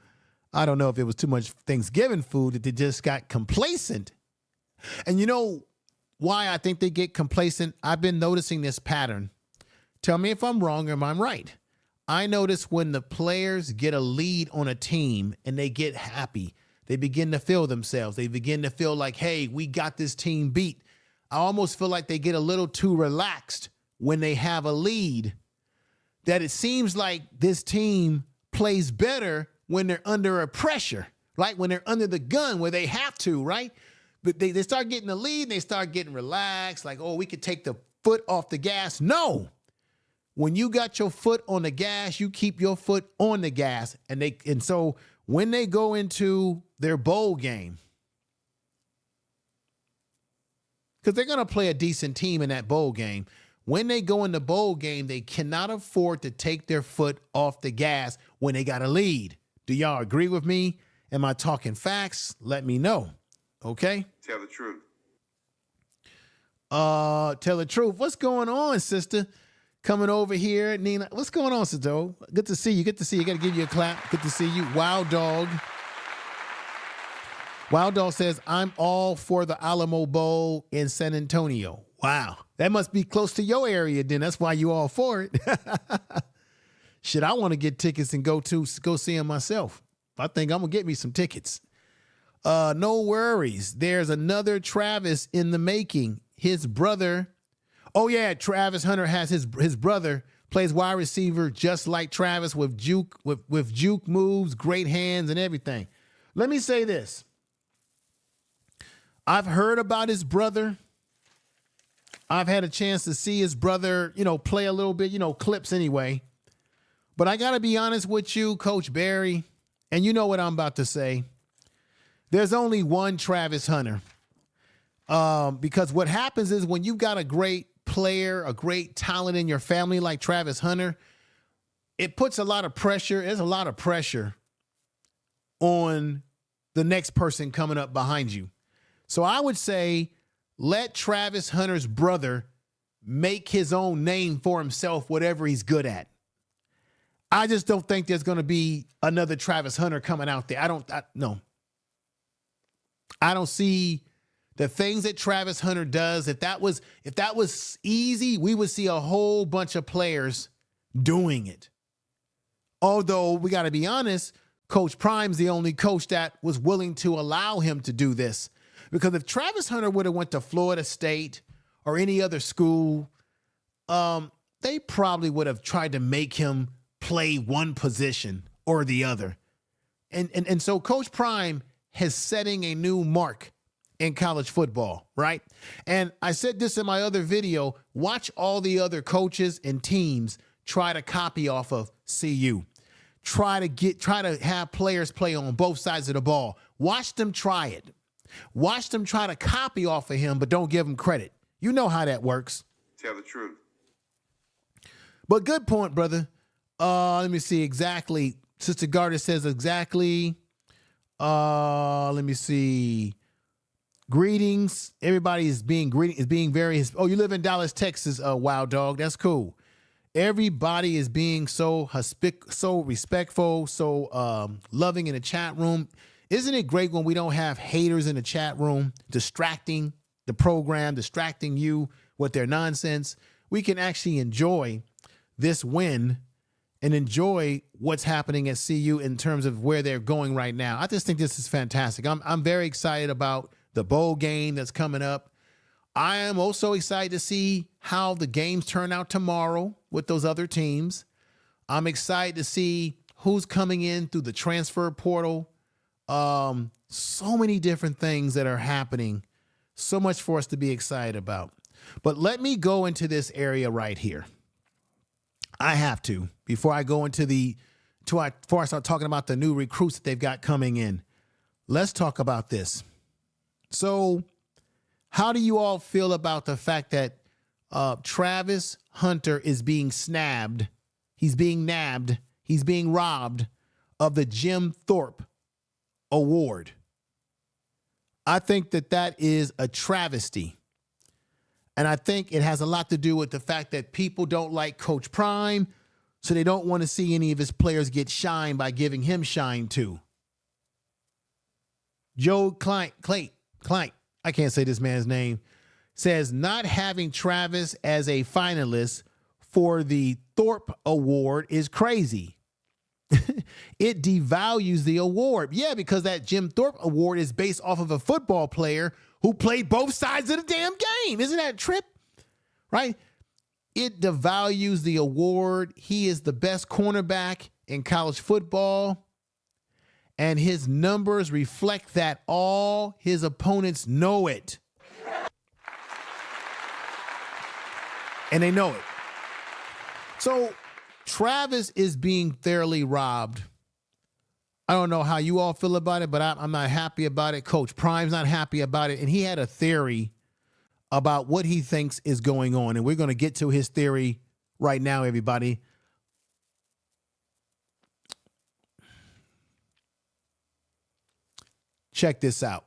I don't know if it was too much Thanksgiving food that they just got complacent. And you know why I think they get complacent? I've been noticing this pattern. Tell me if I'm wrong or if I'm right. I notice when the players get a lead on a team and they get happy, they begin to feel themselves. They begin to feel like, hey, we got this team beat. I almost feel like they get a little too relaxed when they have a lead, that it seems like this team plays better when they're under a pressure, right? When they're under the gun where they have to, right? But they start getting the lead and they start getting relaxed, like, oh, we could take the foot off the gas. No. When you got your foot on the gas, you keep your foot on the gas. And so when they go into their bowl game, because they're going to play a decent team in that bowl game, when they go in the bowl game, they cannot afford to take their foot off the gas when they got a lead. Do y'all agree with me? Am I talking facts? Let me know. Okay? Tell the truth. Tell the truth. What's going on, sister? Coming over here, Nina. What's going on, sister? Good to see you. Good to see you. Got to give you a clap. Good to see you. Wild Dog. Wild Dog says, I'm all for the Alamo Bowl in San Antonio. Wow. That must be close to your area then. That's why you all for it. Shit, I want to get tickets and go see him myself. I think I'm going to get me some tickets. No worries. There's another Travis in the making. His brother. Oh, yeah. Travis Hunter has his brother plays wide receiver just like Travis with juke moves, great hands and everything. Let me say this. I've heard about his brother. I've had a chance to see his brother, play a little bit, clips anyway. But I got to be honest with you, Coach Barry, and you know what I'm about to say. There's only one Travis Hunter. Because what happens is when you've got a great player, a great talent in your family like Travis Hunter, it puts a lot of pressure. There's a lot of pressure on the next person coming up behind you. So I would say let Travis Hunter's brother make his own name for himself, whatever he's good at. I just don't think there's going to be another Travis Hunter coming out there. No. I don't see the things that Travis Hunter does. If that was easy, we would see a whole bunch of players doing it. Although we got to be honest, Coach Prime's the only coach that was willing to allow him to do this. Because if Travis Hunter would have went to Florida State or any other school, they probably would have tried to make him play one position or the other. And so Coach Prime is setting a new mark in college football, right? And I said this in my other video, watch all the other coaches and teams try to copy off of CU. Try to have players play on both sides of the ball. Watch them try it. Watch them try to copy off of him, but don't give him credit. You know how that works. Tell the truth. But good point, brother. Let me see exactly. Sister Garter says exactly. Let me see. Greetings. Everybody is being very. Oh, you live in Dallas, Texas. Wild dog. That's cool. Everybody is being so respectful, so loving in the chat room. Isn't it great when we don't have haters in the chat room distracting the program, distracting you with their nonsense? We can actually enjoy this win and enjoy what's happening at CU in terms of where they're going right now. I just think this is fantastic. I'm very excited about the bowl game that's coming up. I am also excited to see how the games turn out tomorrow with those other teams. I'm excited to see who's coming in through the transfer portal. So many different things that are happening. So much for us to be excited about. But let me go into this area right here. I have to, before I go into before I start talking about the new recruits that they've got coming in. Let's talk about this. So, how do you all feel about the fact that Travis Hunter is being snabbed? He's being nabbed. He's being robbed of the Jim Thorpe Award. I think that is a travesty. And I think it has a lot to do with the fact that people don't like Coach Prime, so they don't want to see any of his players get shine by giving him shine too. Joe Klein, I can't say this man's name, says not having Travis as a finalist for the Thorpe Award is crazy. It devalues the award. Yeah, because that Jim Thorpe Award is based off of a football player who played both sides of the damn game. Isn't that a trip? Right? It devalues the award. He is the best cornerback in college football. And his numbers reflect that. All his opponents know it. And they know it. So Travis is being fairly robbed. I don't know how you all feel about it, but I'm not happy about it. Coach Prime's not happy about it. And he had a theory about what he thinks is going on. And we're going to get to his theory right now, everybody. Check this out.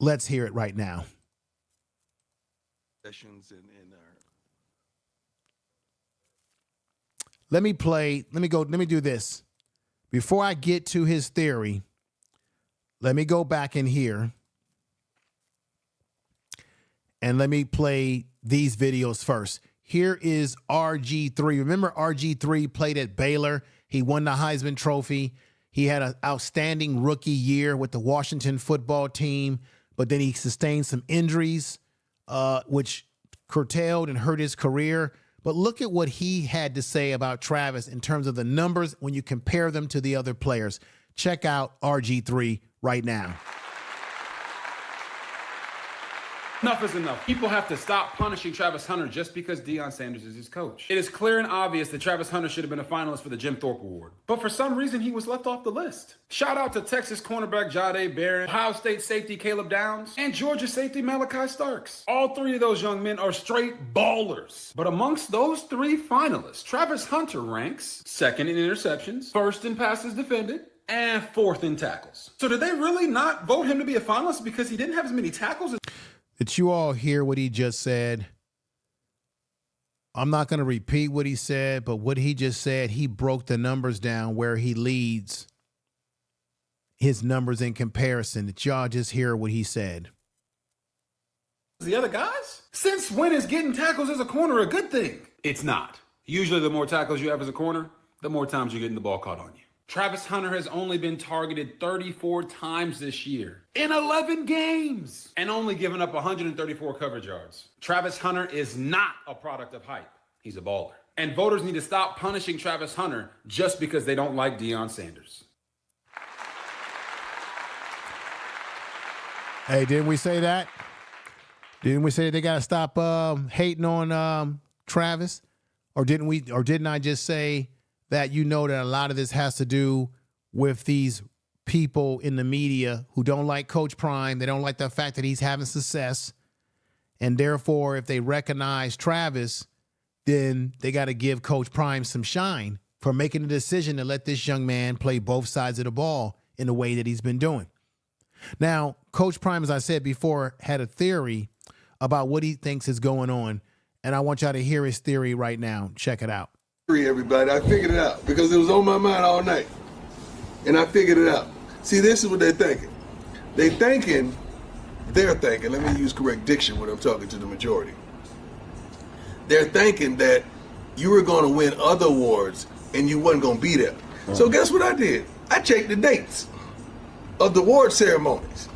Let's hear it right now. Sessions and our Let me do this. Before I get to his theory, let me go back in here and let me play these videos first. Here is RG3. Remember RG3 played at Baylor? He won the Heisman Trophy. He had an outstanding rookie year with the Washington football team, but then he sustained some injuries, which curtailed and hurt his career. But look at what he had to say about Travis in terms of the numbers when you compare them to the other players. Check out RG3 right now. Enough is enough. People have to stop punishing Travis Hunter just because Deion Sanders is his coach. It is clear and obvious that Travis Hunter should have been a finalist for the Jim Thorpe Award. But for some reason, he was left off the list. Shout out to Texas cornerback Jahdae Barron, Ohio State safety Caleb Downs, and Georgia safety Malachi Starks. All three of those young men are straight ballers. But amongst those three finalists, Travis Hunter ranks second in interceptions, first in passes defended, and fourth in tackles. So did they really not vote him to be a finalist because he didn't have as many tackles? Did you all hear what he just said? I'm not going to repeat what he said, but what he just said, he broke the numbers down where he leads his numbers in comparison. Did y'all just hear what he said? The other guys? Since when is getting tackles as a corner a good thing? It's not. Usually the more tackles you have as a corner, the more times you're getting the ball caught on you. Travis Hunter has only been targeted 34 times this year in 11 games and only given up 134 coverage yards. Travis Hunter is not a product of hype. He's a baller. And voters need to stop punishing Travis Hunter just because they don't like Deion Sanders. Hey, didn't we say that? Didn't we say they got to stop hating on Travis? Or didn't I just say that that a lot of this has to do with these people in the media who don't like Coach Prime? They don't like the fact that he's having success. And therefore, if they recognize Travis, then they got to give Coach Prime some shine for making the decision to let this young man play both sides of the ball in the way that he's been doing. Now, Coach Prime, as I said before, had a theory about what he thinks is going on, and I want y'all to hear his theory right now. Check it out. Everybody, I figured it out because it was on my mind all night, and I figured it out. See, this is what they're thinking. They're thinking, let me use correct diction when I'm talking to the majority. They're thinking that you were going to win other awards and you wasn't going to be there. So guess what I did? I checked the dates of the award ceremonies.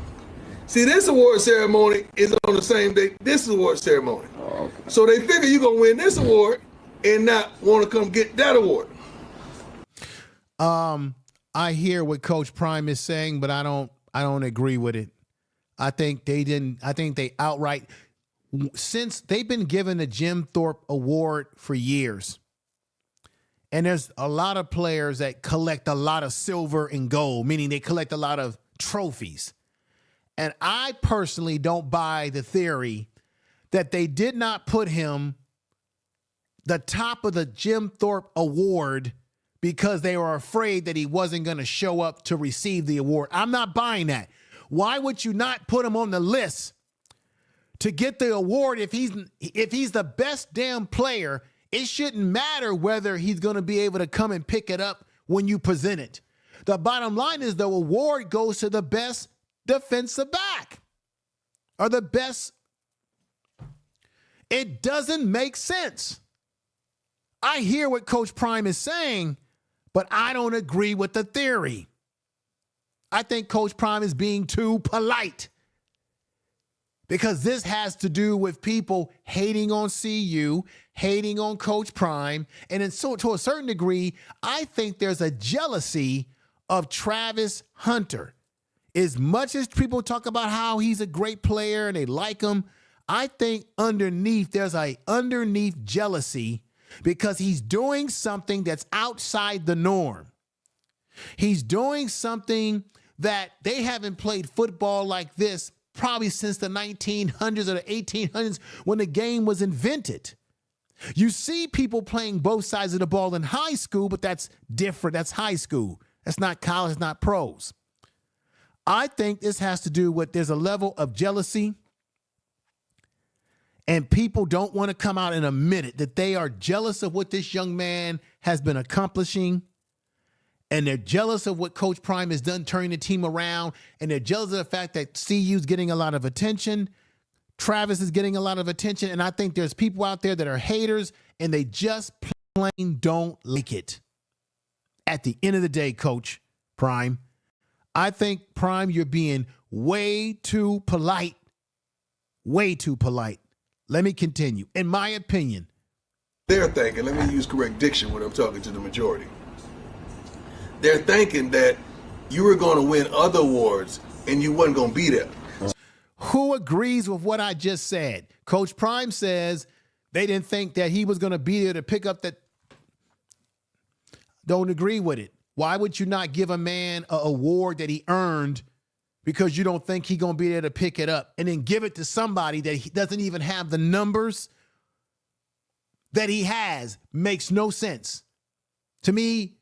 See, this award ceremony is on the same date this award ceremony. Oh, okay. So they figure you're going to win this award and not want to come get that award. I hear what Coach Prime is saying, but I don't agree with it. I think they outright, since they've been given the Jim Thorpe Award for years. And there's a lot of players that collect a lot of silver and gold, meaning they collect a lot of trophies. And I personally don't buy the theory that they did not put him the top of the Jim Thorpe Award because they were afraid that he wasn't going to show up to receive the award. I'm not buying that. Why would you not put him on the list to get the award if he's the best damn player? It shouldn't matter whether he's going to be able to come and pick it up when you present it. The bottom line is the award goes to the best defensive back or the best. It doesn't make sense. I hear what Coach Prime is saying, but I don't agree with the theory. I think Coach Prime is being too polite because this has to do with people hating on CU, hating on Coach Prime, and then so to a certain degree, I think there's a jealousy of Travis Hunter. As much as people talk about how he's a great player and they like him, I think there's a underneath jealousy because he's doing something that's outside the norm. He's doing something that they haven't played football like this probably since the 1900s or the 1800s when the game was invented. You see people playing both sides of the ball in high school, but that's different. That's high school. That's not college, it's not pros. I think this has to do with there's a level of jealousy, and people don't want to come out and admit it, that they are jealous of what this young man has been accomplishing, and they're jealous of what Coach Prime has done turning the team around, and they're jealous of the fact that CU's getting a lot of attention, Travis is getting a lot of attention, and I think there's people out there that are haters, and they just plain don't like it. At the end of the day, Coach Prime, I think, Prime, you're being way too polite. Way too polite. Let me continue. In my opinion, they're thinking, let me use correct diction when I'm talking to the majority. They're thinking that you were going to win other awards and you wasn't going to be there. Who agrees with what I just said? Coach Prime says they didn't think that he was going to be there to pick up that. Don't agree with it. Why would you not give a man an award that he earned because you don't think he's going to be there to pick it up, and then give it to somebody that he doesn't even have the numbers that he has? Makes no sense. To me,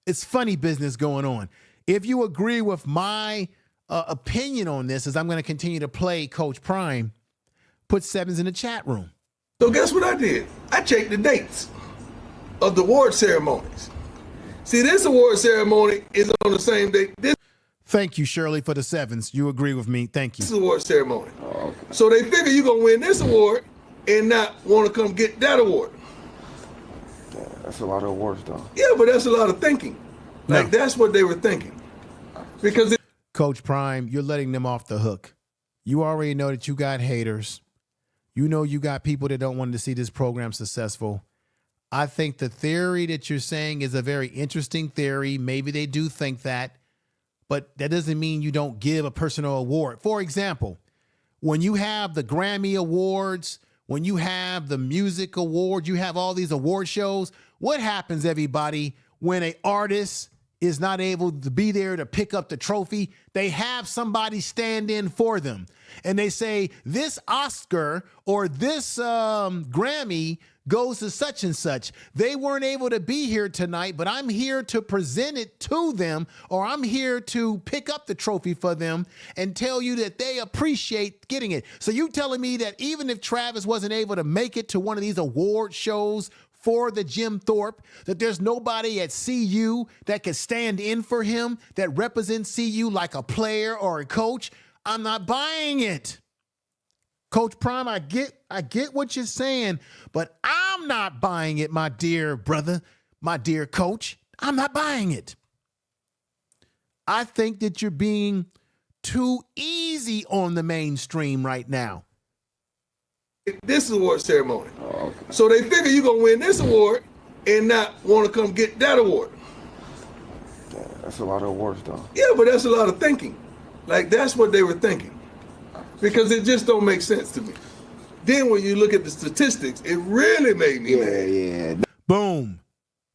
it's funny business going on. If you agree with my opinion on this, as I'm going to continue to play Coach Prime, put sevens in the chat room. So guess what I did? I checked the dates of the award ceremonies. See, this award ceremony is on the same date. Thank you, Shirley, for the sevens. You agree with me. Thank you. This award ceremony. Oh, okay. So they figure you're going to win this award and not want to come get that award. Yeah, that's a lot of awards, though. Yeah, but that's a lot of thinking. Like, that's what they were thinking. Because Coach Prime, you're letting them off the hook. You already know that you got haters. You know you got people that don't want to see this program successful. I think the theory that you're saying is a very interesting theory. Maybe they do think that, but that doesn't mean you don't give a personal award. For example, when you have the Grammy Awards, when you have the music awards, you have all these award shows. What happens, everybody, when an artist is not able to be there to pick up the trophy? They have somebody stand in for them. And they say, this Oscar or this Grammy goes to such and such. They weren't able to be here tonight, but I'm here to present it to them, or I'm here to pick up the trophy for them and tell you that they appreciate getting it. So you telling me that even if Travis wasn't able to make it to one of these award shows for the Jim Thorpe, that there's nobody at CU that can stand in for him, that represents CU like a player or a coach? I'm not buying it. Coach Prime, I get what you're saying, but I'm not buying it, my dear brother, my dear coach. I'm not buying it. I think that you're being too easy on the mainstream right now. This award ceremony. Oh, okay. So they figure you're going to win this award and not want to come get that award. Yeah, that's a lot of awards, though. Yeah, but that's a lot of thinking. Like, that's what they were thinking. Because it just don't make sense to me. Then when you look at the statistics, it really made me mad. Yeah. Boom.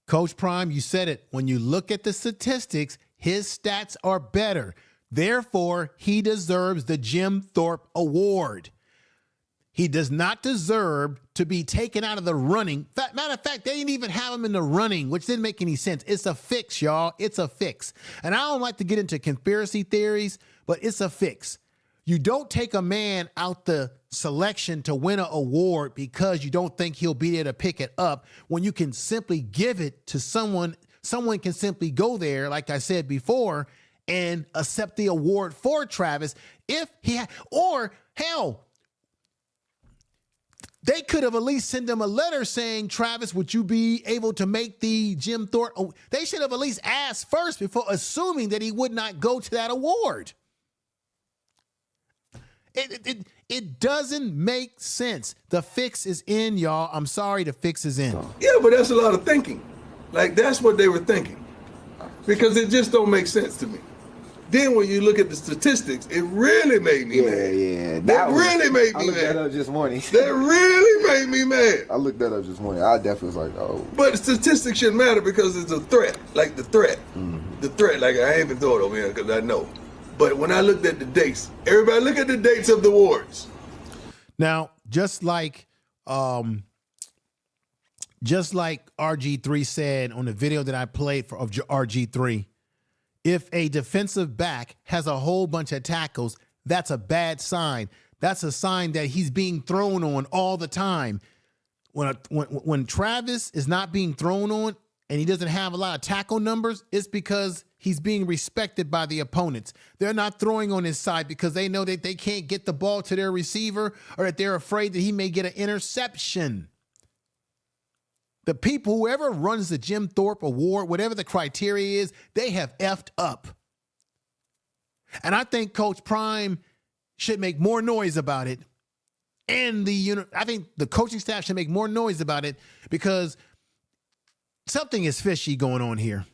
Coach Prime, you said it. When you look at the statistics, his stats are better. Therefore, he deserves the Jim Thorpe Award. He does not deserve to be taken out of the running. Matter of fact, they didn't even have him in the running, which didn't make any sense. It's a fix, y'all. It's a fix. And I don't like to get into conspiracy theories, but it's a fix. You don't take a man out the selection to win an award because you don't think he'll be there to pick it up, when you can simply give it to someone. Someone can simply go there, like I said before, and accept the award for Travis if he had, or hell, they could have at least sent him a letter saying, Travis, would you be able to make the Jim Thorpe? They should have at least asked first before assuming that he would not go to that award. It doesn't make sense. The fix is in, y'all. I'm sorry, the fix is in. Yeah, but that's a lot of thinking. Like, that's what they were thinking. Because it just don't make sense to me. Then when you look at the statistics, it really made me mad. Yeah. That really made me I looked mad. that up this morning. That really made me mad. I looked that up this morning. I definitely was like, oh. But statistics shouldn't matter because it's a threat. Like the threat. Mm-hmm. The threat, like I ain't even thought over here because I know. But when I looked at the dates, everybody look at the dates of the awards. Now, just like RG3 said on the video that I played of RG3, if a defensive back has a whole bunch of tackles, that's a bad sign. That's a sign that he's being thrown on all the time. When Travis is not being thrown on and he doesn't have a lot of tackle numbers, it's because he's being respected by the opponents. They're not throwing on his side because they know that they can't get the ball to their receiver, or that they're afraid that he may get an interception. The people, whoever runs the Jim Thorpe Award, whatever the criteria is, they have effed up. And I think Coach Prime should make more noise about it. And I think the coaching staff should make more noise about it, because something is fishy going on here.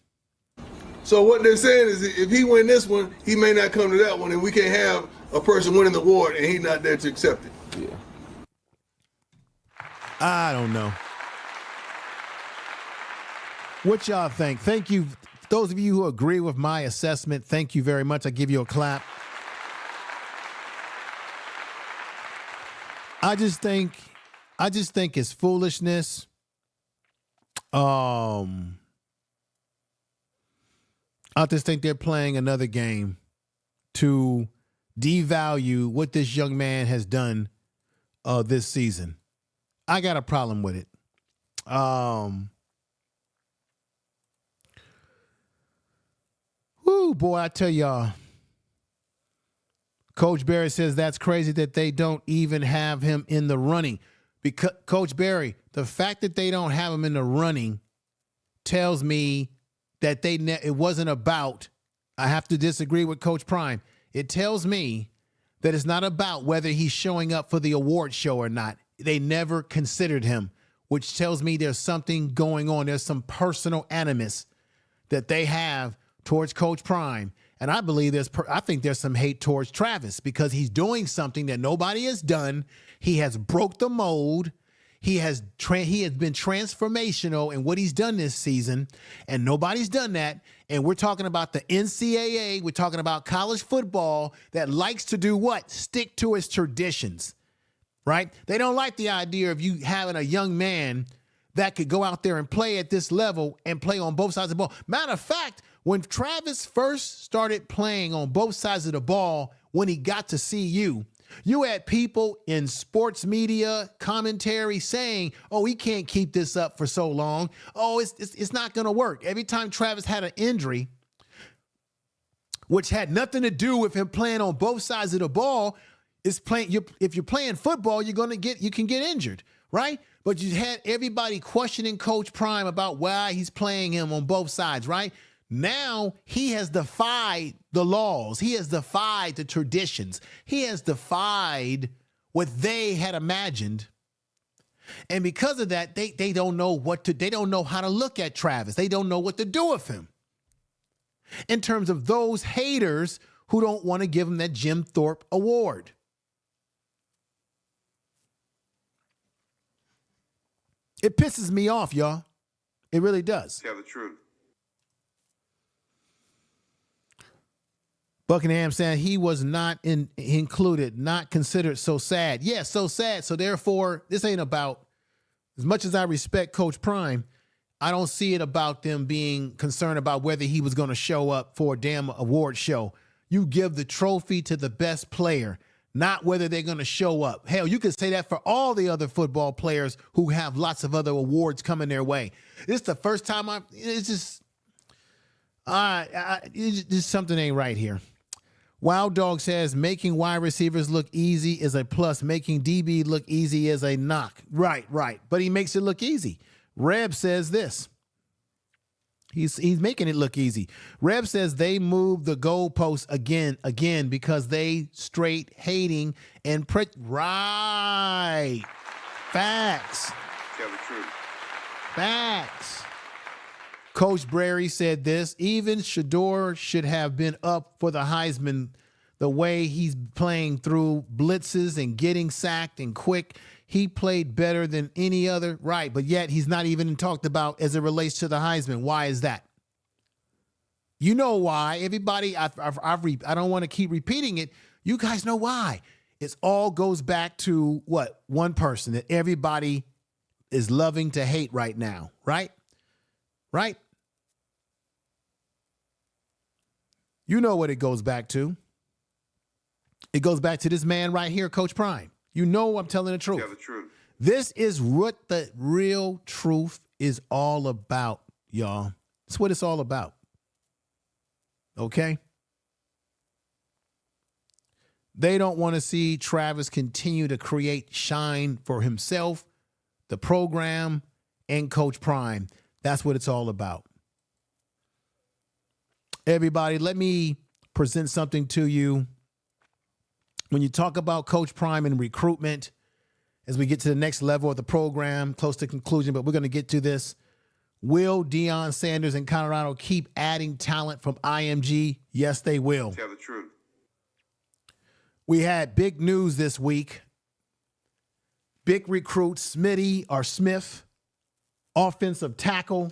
So what they're saying is, if he win this one, he may not come to that one, and we can't have a person winning the award and he's not there to accept it. Yeah. I don't know. What y'all think? Thank you. Those of you who agree with my assessment, thank you very much. I give you a clap. I just think it's foolishness. I just think they're playing another game to devalue what this young man has done this season. I got a problem with it. Whoo, boy, I tell y'all. Coach Barry says that's crazy that they don't even have him in the running. Because Coach Barry, the fact that they don't have him in the running tells me that it wasn't about. I have to disagree with Coach Prime. It tells me that it's not about whether he's showing up for the award show or not. They never considered him, which tells me there's something going on. There's some personal animus that they have towards Coach Prime. And I believe I think there's some hate towards Travis because he's doing something that nobody has done. He has broke the mold. He has been transformational in what he's done this season, and nobody's done that. And we're talking about the NCAA. We're talking about college football that likes to do what? Stick to its traditions, right? They don't like the idea of you having a young man that could go out there and play at this level and play on both sides of the ball. Matter of fact, when Travis first started playing on both sides of the ball, when he got to CU, you had people in sports media commentary saying, oh, he can't keep this up for so long. Oh, it's not going to work. Every time Travis had an injury, which had nothing to do with him playing on both sides of the ball, if you're playing football, you can get injured, right? But you had everybody questioning Coach Prime about why he's playing him on both sides, right? Now he has defied the laws. He has defied the traditions. He has defied what they had imagined. And because of that, they don't know they don't know how to look at Travis. They don't know what to do with him. In terms of those haters who don't want to give him that Jim Thorpe Award. It pisses me off, y'all. It really does. Tell the truth. Buckingham saying he was not included, not considered. So sad. Yeah, so sad. So therefore, this ain't about, as much as I respect Coach Prime, I don't see it about them being concerned about whether he was going to show up for a damn award show. You give the trophy to the best player, not whether they're going to show up. Hell, you could say that for all the other football players who have lots of other awards coming their way. This is the first time it's just something ain't right here. Wild Dog says making wide receivers look easy is a plus. Making DB look easy is a knock. Right. But he makes it look easy. Reb says this. He's making it look easy. Reb says they moved the goalposts again because they straight hating and right. Facts. Tell the truth. Facts. Coach Brary said this, even Shador should have been up for the Heisman the way he's playing through blitzes and getting sacked and quick. He played better than any other. Right, but yet he's not even talked about as it relates to the Heisman. Why is that? You know why. Everybody, I don't want to keep repeating it. You guys know why. It all goes back to what? One person that everybody is loving to hate right now, right? Right? You know what it goes back to. It goes back to this man right here, Coach Prime. You know I'm telling the truth. Tell the truth. This is what the real truth is all about, y'all. It's what it's all about. Okay? They don't want to see Travis continue to create shine for himself, the program, and Coach Prime. That's what it's all about. Everybody, let me present something to you. When you talk about Coach Prime and recruitment, as we get to the next level of the program, close to conclusion, but we're going to get to this. Will Deion Sanders and Colorado keep adding talent from IMG? Yes, they will. Tell the truth. We had big news this week. Big recruit Smith, offensive tackle.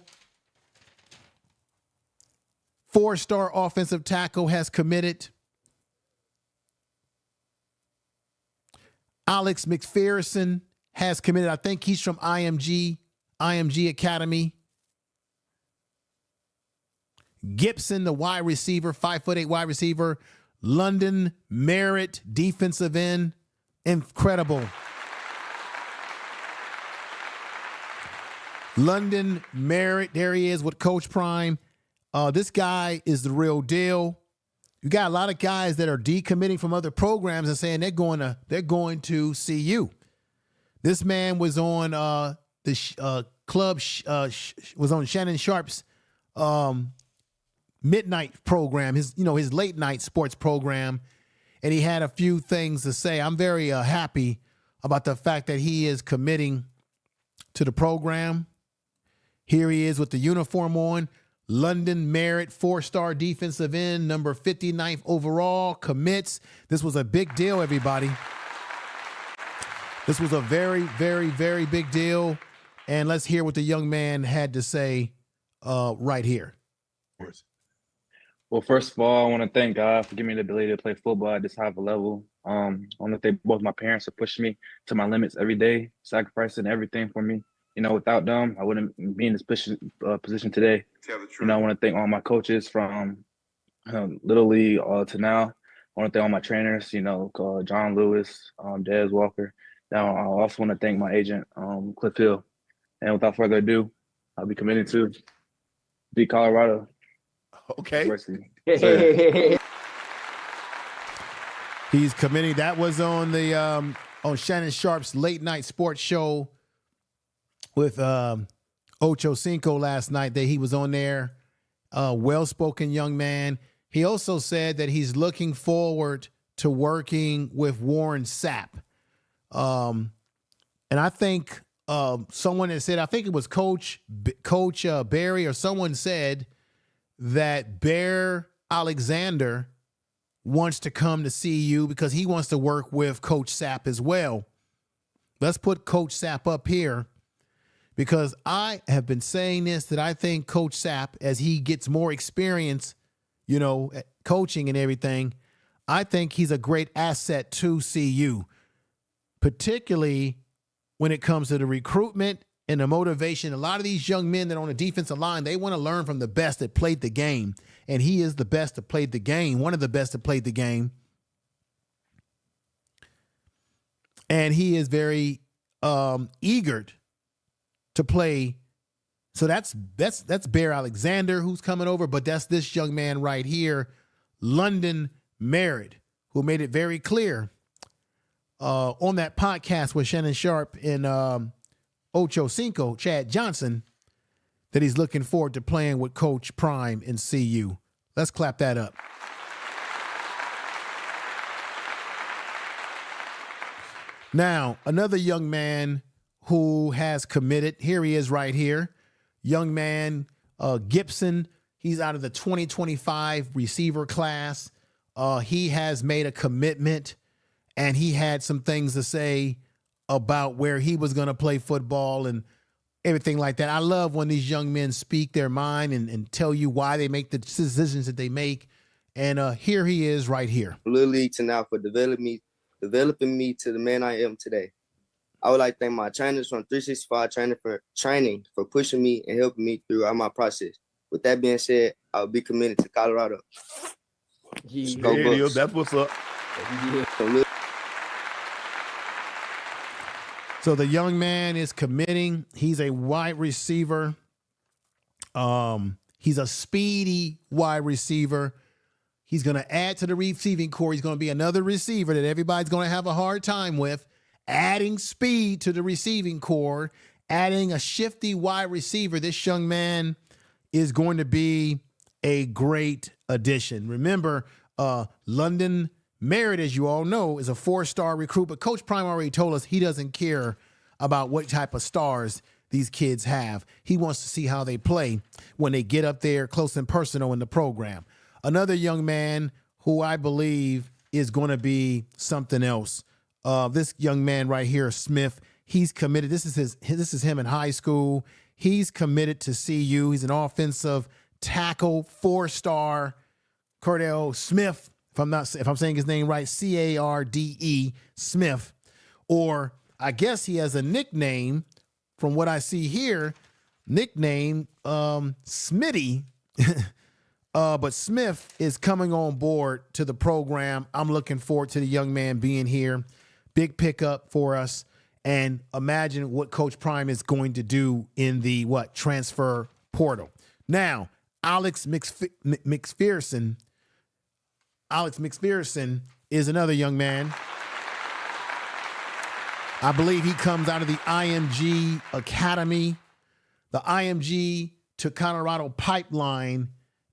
4-star offensive tackle has committed. Alex McPherson has committed. I think he's from IMG Academy. Gibson, the wide receiver, 5'8" wide receiver. London Merritt, defensive end. Incredible. London Merritt, there he is with Coach Prime. This guy is the real deal. You got a lot of guys that are decommitting from other programs and saying they're going to CU. This man was on the club was on Shannon Sharp's midnight program, his late night sports program, and he had a few things to say. I'm very happy about the fact that he is committing to the program. Here he is with the uniform on. London Merritt, 4-star defensive end, number 59th overall, commits. This was a big deal, everybody. This was a very, very, very big deal. And let's hear what the young man had to say right here. Well, first of all, I want to thank God for giving me the ability to play football at this high of a level. I want to thank both my parents for pushing me to my limits every day, sacrificing everything for me. You know, without them, I wouldn't be in this position today. You know, I want to thank all my coaches from Little League to now. I want to thank all my trainers, you know, John Lewis, Dez Walker. Now, I also want to thank my agent, Cliff Hill. And without further ado, I'll be committed to beat Colorado. Okay. University. He's committing. That was on the on Shannon Sharp's late night sports show with Ocho Cinco last night. That he was on there. Well-spoken young man. He also said that he's looking forward to working with Warren Sapp. And I think someone had said, I think it was Coach Barry or someone said that Bear Alexander wants to come to CU because he wants to work with Coach Sapp as well. Let's put Coach Sapp up here because I have been saying this, that I think Coach Sapp, as he gets more experience, you know, coaching and everything, I think he's a great asset to CU, particularly when it comes to the recruitment and the motivation. A lot of these young men that are on the defensive line, they want to learn from the best that played the game. And he is the best that played the game, one of the best that played the game. And he is very eager to play. So that's Bear Alexander who's coming over, but that's this young man right here, London Merritt, who made it very clear on that podcast with Shannon Sharp and Ocho Cinco, Chad Johnson, that he's looking forward to playing with Coach Prime and CU. Let's clap that up. Now, another young man who has committed, here he is right here. Young man, Gibson, he's out of the 2025 receiver class. He has made a commitment, and he had some things to say about where he was going to play football and everything like that. I love when these young men speak their mind and tell you why they make the decisions that they make. And here he is right here. Little League to now for developing me to the man I am today. I would like to thank my trainers from 365 training for pushing me and helping me throughout my process. With that being said, I'll be committed to Colorado. Yeah, that's what's up. So the young man is committing. He's a wide receiver. He's a speedy wide receiver. He's going to add to the receiving core. He's going to be another receiver that everybody's going to have a hard time with. Adding speed to the receiving core, adding a shifty wide receiver. This young man is going to be a great addition. Remember, London Merritt, as you all know, is a 4-star recruit, but Coach Prime already told us he doesn't care about what type of stars these kids have. He wants to see how they play when they get up there close and personal in the program. Another young man who I believe is going to be something else. This young man right here, Smith, he's committed. This is him in high school. He's committed to CU. He's an offensive tackle, 4-star. Cordell Smith, if I'm saying his name right, Carde Smith, or I guess he has a nickname from what I see here, nickname Smitty. But Smith is coming on board to the program. I'm looking forward to the young man being here. Big pickup for us. And imagine what Coach Prime is going to do in the transfer portal. Now, Alex McPherson is another young man. I believe he comes out of the IMG Academy. The IMG to Colorado pipeline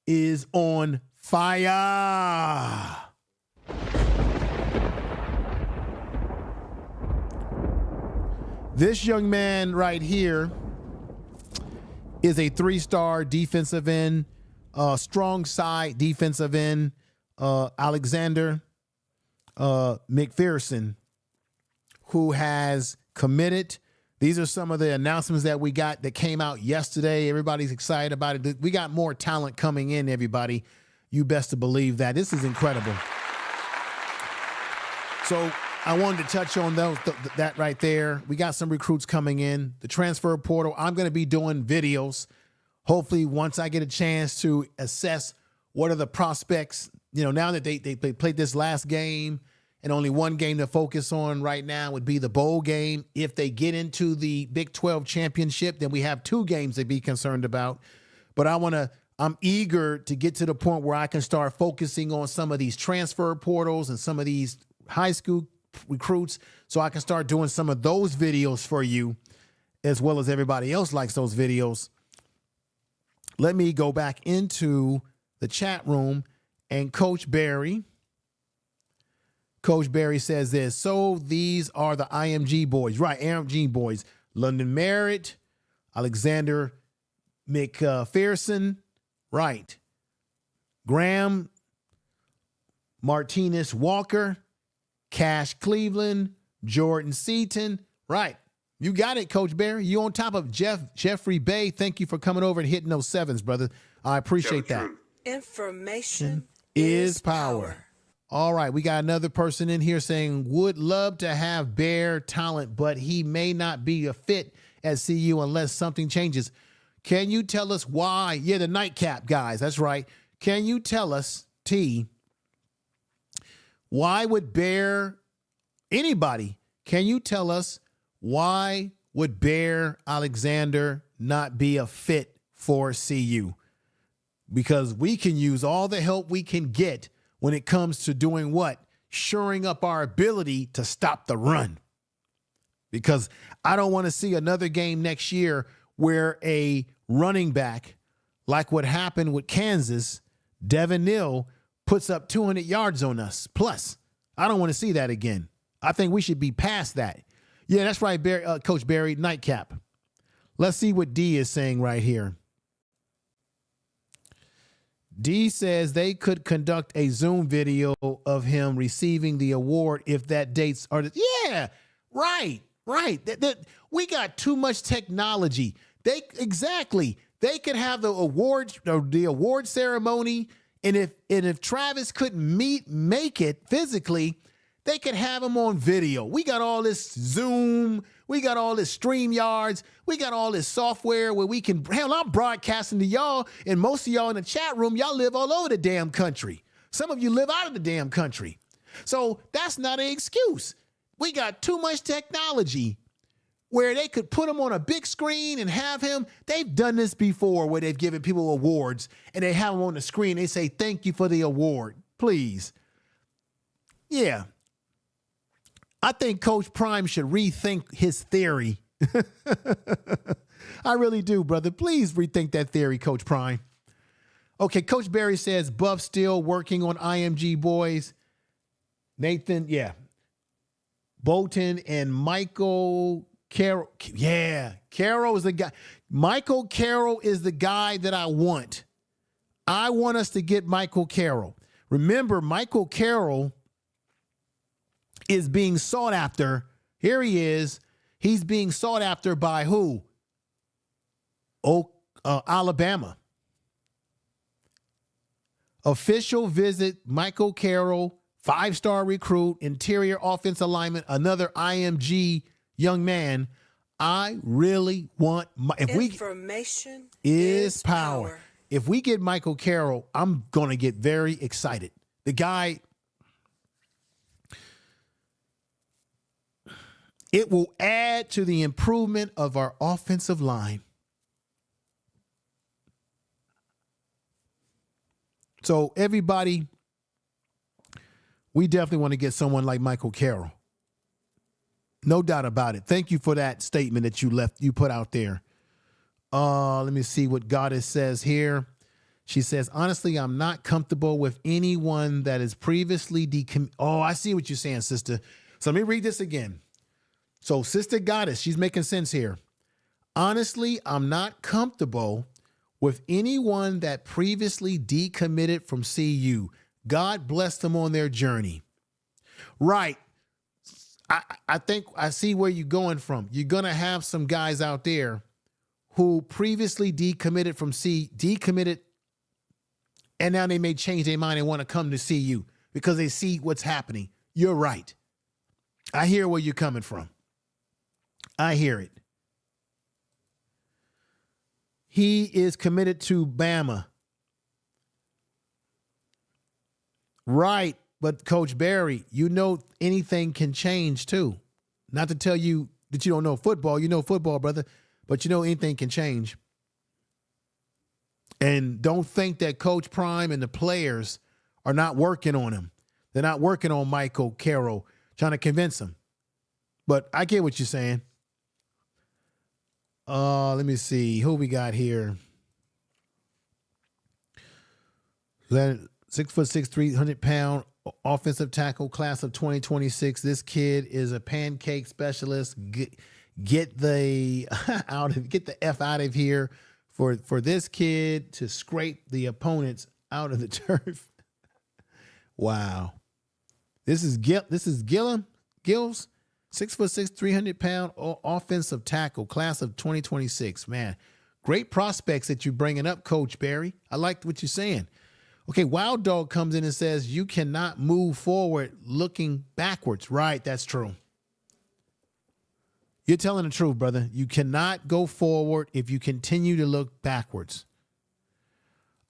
is on fire. This young man right here is a 3-star defensive end, strong side defensive end, Alexander McPherson, who has committed. These are some of the announcements that we got that came out yesterday. Everybody's excited about it. We got more talent coming in, everybody. You best to believe that. This is incredible. So I wanted to touch on that right there. We got some recruits coming in. The transfer portal, I'm going to be doing videos. Hopefully, once I get a chance to assess what are the prospects, now that they played this last game and only one game to focus on right now would be the bowl game. If they get into the Big 12 championship, then we have 2 games to be concerned about. But I'm eager to get to the point where I can start focusing on some of these transfer portals and some of these high school recruits so I can start doing some of those videos for you as well as everybody else likes those videos. Let me go back into the chat room and Coach Barry says this. So these are the IMG boys, right? IMG boys, London Merritt, Alexander McPherson, right? Graham Martinez Walker, Cash Cleveland, Jordan Seaton. Right. You got it, Coach Barry. You on top of Jeffrey Bay. Thank you for coming over and hitting those 7s, brother. I appreciate that. Information is power. All right. We got another person in here saying, would love to have Bear talent, but he may not be a fit at CU unless something changes. Can you tell us why? Yeah, the nightcap guys. That's right. Can you tell us, T, why would anybody, can you tell us why would Bear Alexander not be a fit for CU? Because we can use all the help we can get when it comes to doing what? Shoring up our ability to stop the run. Because I don't want to see another game next year where a running back, like what happened with Kansas, Devin Neal, puts up 200 yards on us. Plus, I don't want to see that again. I think we should be past that. Yeah, that's right, Coach Barry, nightcap. Let's see what D is saying right here. D says they could conduct a Zoom video of him receiving the award if that dates are. Yeah, right. We got too much technology. They could have the award ceremony. And if Travis couldn't make it physically, they could have him on video. We got all this Zoom. We got all this StreamYards. We got all this software where we can, hell, I'm broadcasting to y'all, and most of y'all in the chat room, y'all live all over the damn country. Some of you live out of the damn country. So that's not an excuse. We got too much technology where they could put him on a big screen and have him. They've done this before where they've given people awards and they have him on the screen. They say, thank you for the award, please. Yeah. I think Coach Prime should rethink his theory. I really do, brother. Please rethink that theory, Coach Prime. Okay, Coach Barry says Buff still working on IMG boys. Nathan, yeah. Bolton and Michael Carroll. Yeah, Carroll is the guy. Michael Carroll is the guy that I want. I want us to get Michael Carroll. Remember, Michael Carroll is being sought after. Here he is. He's being sought after by who? Alabama. Official visit Michael Carroll, 5-star recruit, interior offensive lineman, another IMG young man. I really want information is power. If we get Michael Carroll, I'm going to get very excited. The guy, it will add to the improvement of our offensive line. So everybody, we definitely want to get someone like Michael Carroll. No doubt about it. Thank you for that statement that you put out there. Let me see what Goddess says here. She says, honestly, I'm not comfortable with anyone that is previously I see what you're saying, sister. So let me read this again. So Sister Goddess, she's making sense here. Honestly, I'm not comfortable with anyone that previously decommitted from CU. God bless them on their journey. Right. I think I see where you're going from. You're going to have some guys out there who previously decommitted from decommitted, and now they may change their mind and want to come to CU because they see what's happening. You're right. I hear where you're coming from. I hear it. He is committed to Bama. Right. But Coach Barry, you know anything can change too. Not to tell you that you don't know football. You know football, brother. But you know anything can change. And don't think that Coach Prime and the players are not working on him. They're not working on Michael Carroll, trying to convince him. But I get what you're saying. Let me see. Who we got here? 6'6", 300-pound offensive tackle, class of 2026. This kid is a pancake specialist. Get the F out of here for this kid to scrape the opponents out of the turf. Wow. This is Gills, 6'6", 300-pound offensive tackle, class of 2026. Man, great prospects that you're bringing up, Coach Barry. I like what you're saying. Okay, Wild Dog comes in and says you cannot move forward looking backwards. Right, that's true. You're telling the truth, brother. You cannot go forward if you continue to look backwards.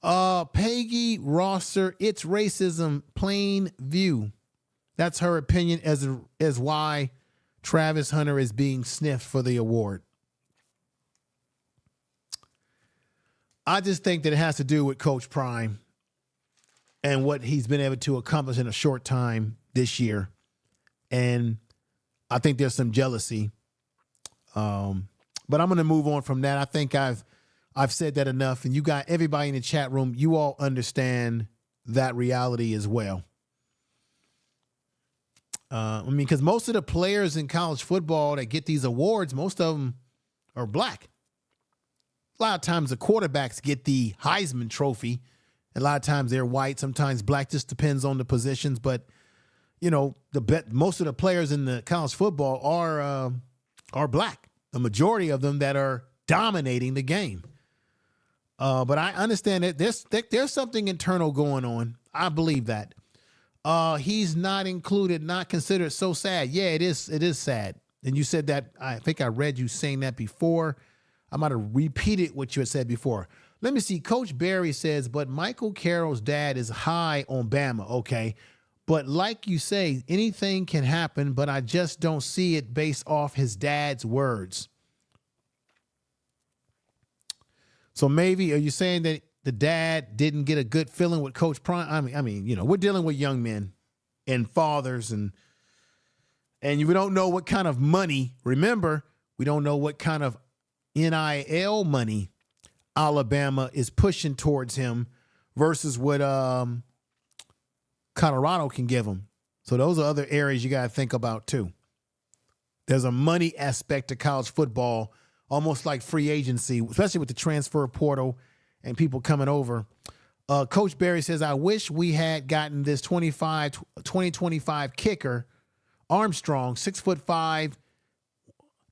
Peggy Rosser, it's racism, plain view. That's her opinion as why Travis Hunter is being sniffed for the award. I just think that it has to do with Coach Prime and what he's been able to accomplish in a short time this year. And I think there's some jealousy. But I'm going to move on from that. I think I've said that enough. And you got everybody in the chat room. You all understand that reality as well. Because most of the players in college football that get these awards, most of them are black. A lot of times the quarterbacks get the Heisman Trophy. A lot of times they're white, sometimes black, just depends on the positions. But, you know, most of the players in the college football are black. The majority of them that are dominating the game. But I understand that there's something internal going on. I believe that. He's not included, not considered. So sad. Yeah, it is sad. And you said that, I think I read you saying that before. I might have repeated what you had said before. Let me see. Coach Barry says, but Michael Carroll's dad is high on Bama. Okay. But like you say, anything can happen, but I just don't see it based off his dad's words. So maybe, are you saying that the dad didn't get a good feeling with Coach Prime? I mean, you know, we're dealing with young men and fathers and we don't know what kind of money. Remember, we don't know what kind of NIL money Alabama is pushing towards him versus what Colorado can give him. So those are other areas you got to think about too. There's a money aspect to college football, almost like free agency, especially with the transfer portal and people coming over. Coach Barry says, I wish we had gotten this 2025 kicker, Armstrong, 6'5".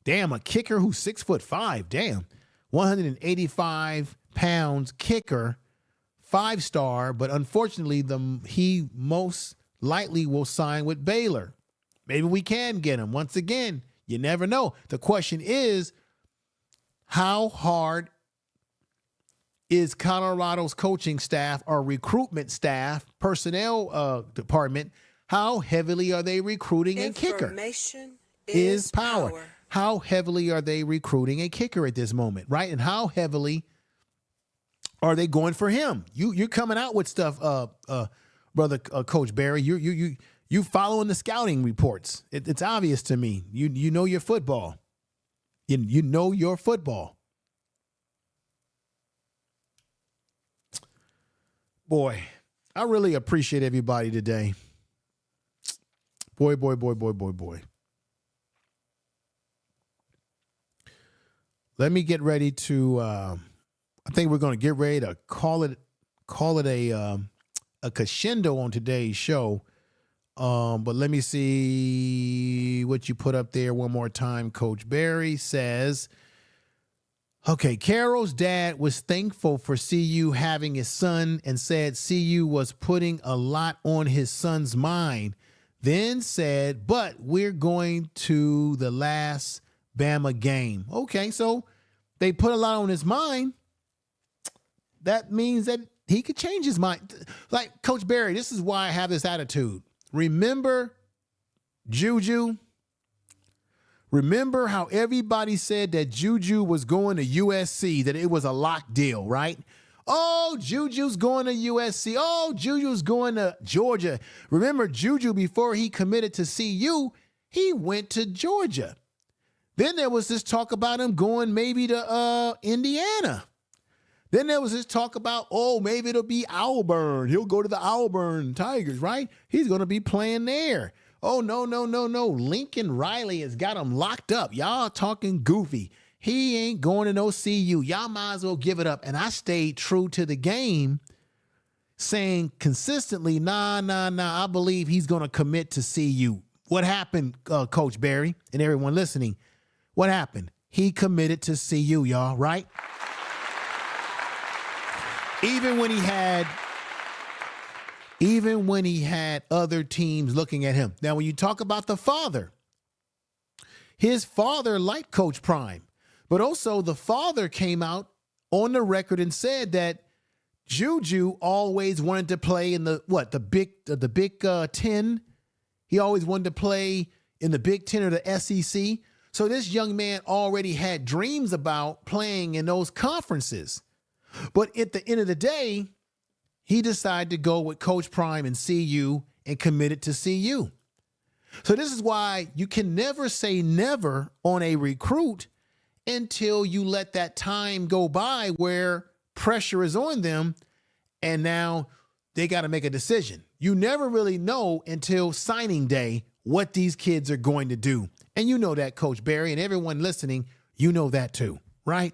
Damn, a kicker who's 6'5". Damn. 185 pounds kicker, 5-star, but unfortunately he most likely will sign with Baylor. Maybe we can get him. Once again, you never know. The question is, how hard is Colorado's coaching staff or recruitment staff, personnel department, how heavily are they recruiting a kicker? Information is power. How heavily are they recruiting a kicker at this moment, right? And how heavily are they going for him? You're coming out with stuff, brother, Coach Barry. You following the scouting reports. It's obvious to me. You know your football. You know your football. Boy, I really appreciate everybody today. Boy. let me get ready to. I think we're going to get ready to call it a crescendo on today's show. But let me see what you put up there one more time. Coach Barry says, okay, Carroll's dad was thankful for CU having his son and said CU was putting a lot on his son's mind. Then said, but we're going to the last Bama game. Okay, so they put a lot on his mind. That means that he could change his mind. Like Coach Barry, this is why I have this attitude. Remember Juju? Remember how everybody said that Juju was going to USC, that it was a lock deal, right? Oh, Juju's going to USC. Oh, Juju's going to Georgia. Remember Juju, before he committed to CU, he went to Georgia. Then there was this talk about him going maybe to Indiana. Then there was this talk about, oh, maybe it'll be Auburn. He'll go to the Auburn Tigers, right? He's going to be playing there. Oh, no. Lincoln Riley has got him locked up. Y'all talking goofy. He ain't going to no CU. Y'all might as well give it up. And I stayed true to the game, saying consistently, nah, I believe he's going to commit to CU. What happened, Coach Barry, and everyone listening? What happened? He committed to CU, y'all, right? Even when he had other teams looking at him. Now, when you talk about the father, his father liked Coach Prime, but also the father came out on the record and said that Juju always wanted to play in the Big Ten. He always wanted to play in the Big Ten or the SEC. So this young man already had dreams about playing in those conferences. But at the end of the day, he decided to go with Coach Prime and CU and committed to CU. So this is why you can never say never on a recruit until you let that time go by where pressure is on them and now they got to make a decision. You never really know until signing day what these kids are going to do. And you know that, Coach Barry, and everyone listening, you know that too, right?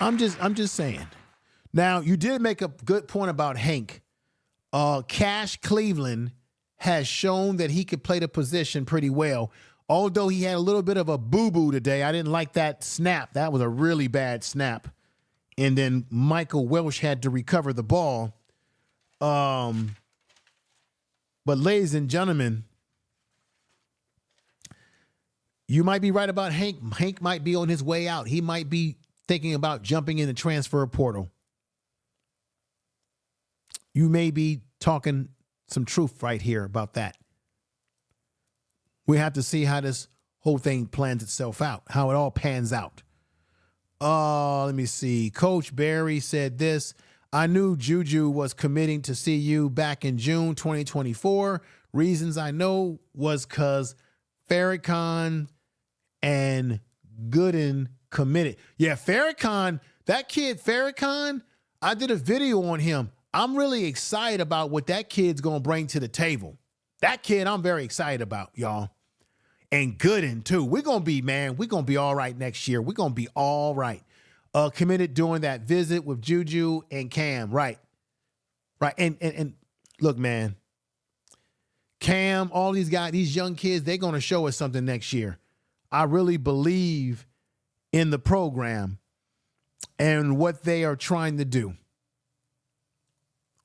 I'm just saying. Now, you did make a good point about Hank. Cash Cleveland has shown that he could play the position pretty well. Although he had a little bit of a boo-boo today. I didn't like that snap. That was a really bad snap. And then Michael Welsh had to recover the ball. But ladies and gentlemen, you might be right about Hank. Hank might be on his way out. He might be thinking about jumping in the transfer portal. You may be talking some truth right here about that. We have to see how this whole thing plans itself out, how it all pans out. Let me see. Coach Barry said this. I knew Juju was committing to CU back in June 2024. Reasons I know was because Farrakhan and Gooden committed. Yeah, Farrakhan, that kid Farrakhan, I did a video on him. I'm really excited about what that kid's going to bring to the table. That kid I'm very excited about, y'all. And Gooden, too. We're going to be all right next year. We're going to be all right. Committed during that visit with Juju and Cam, right. And look, man, Cam, all these guys, these young kids, they're going to show us something next year. I really believe in the program and what they are trying to do.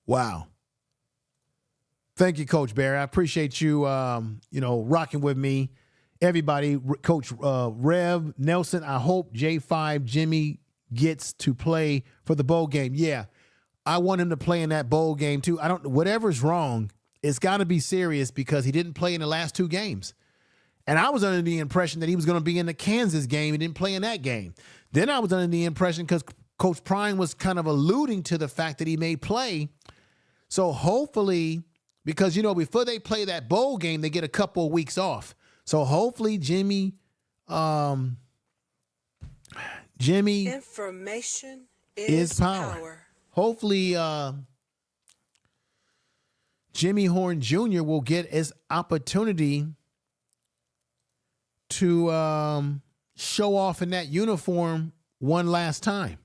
Wow. Thank you, Coach Barry. I appreciate you, rocking with me. Everybody, Coach Rev Nelson, I hope J5 Jimmy gets to play for the bowl game. Yeah, I want him to play in that bowl game too. Whatever's wrong, it's got to be serious because he didn't play in the last two games. And I was under the impression that he was going to be in the Kansas game. He didn't play in that game. Then I was under the impression because Coach Prime was kind of alluding to the fact that he may play. So hopefully, because, before they play that bowl game, they get a couple of weeks off. So hopefully Jimmy, information is power. Hopefully Jimmy Horn Jr. will get his opportunity to show off in that uniform one last time.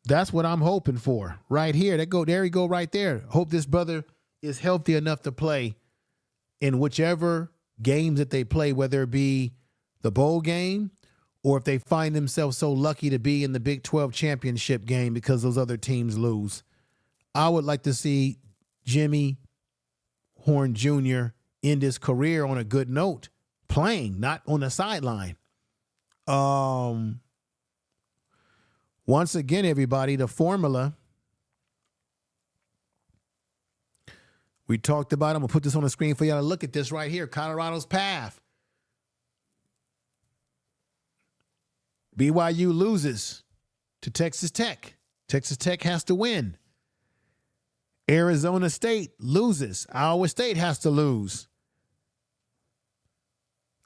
That's what I'm hoping for right here. There you go right there. Hope this brother is healthy enough to play in whichever games that they play, whether it be the bowl game or if they find themselves so lucky to be in the Big 12 championship game because those other teams lose. I would like to see Jimmy Horn Jr. end his career on a good note, playing, not on the sideline. Once again, everybody, the formula. We talked about it. I'm going to put this on the screen for y'all to look at this right here. Colorado's path. BYU loses to Texas Tech. Texas Tech has to win. Arizona State loses. Iowa State has to lose.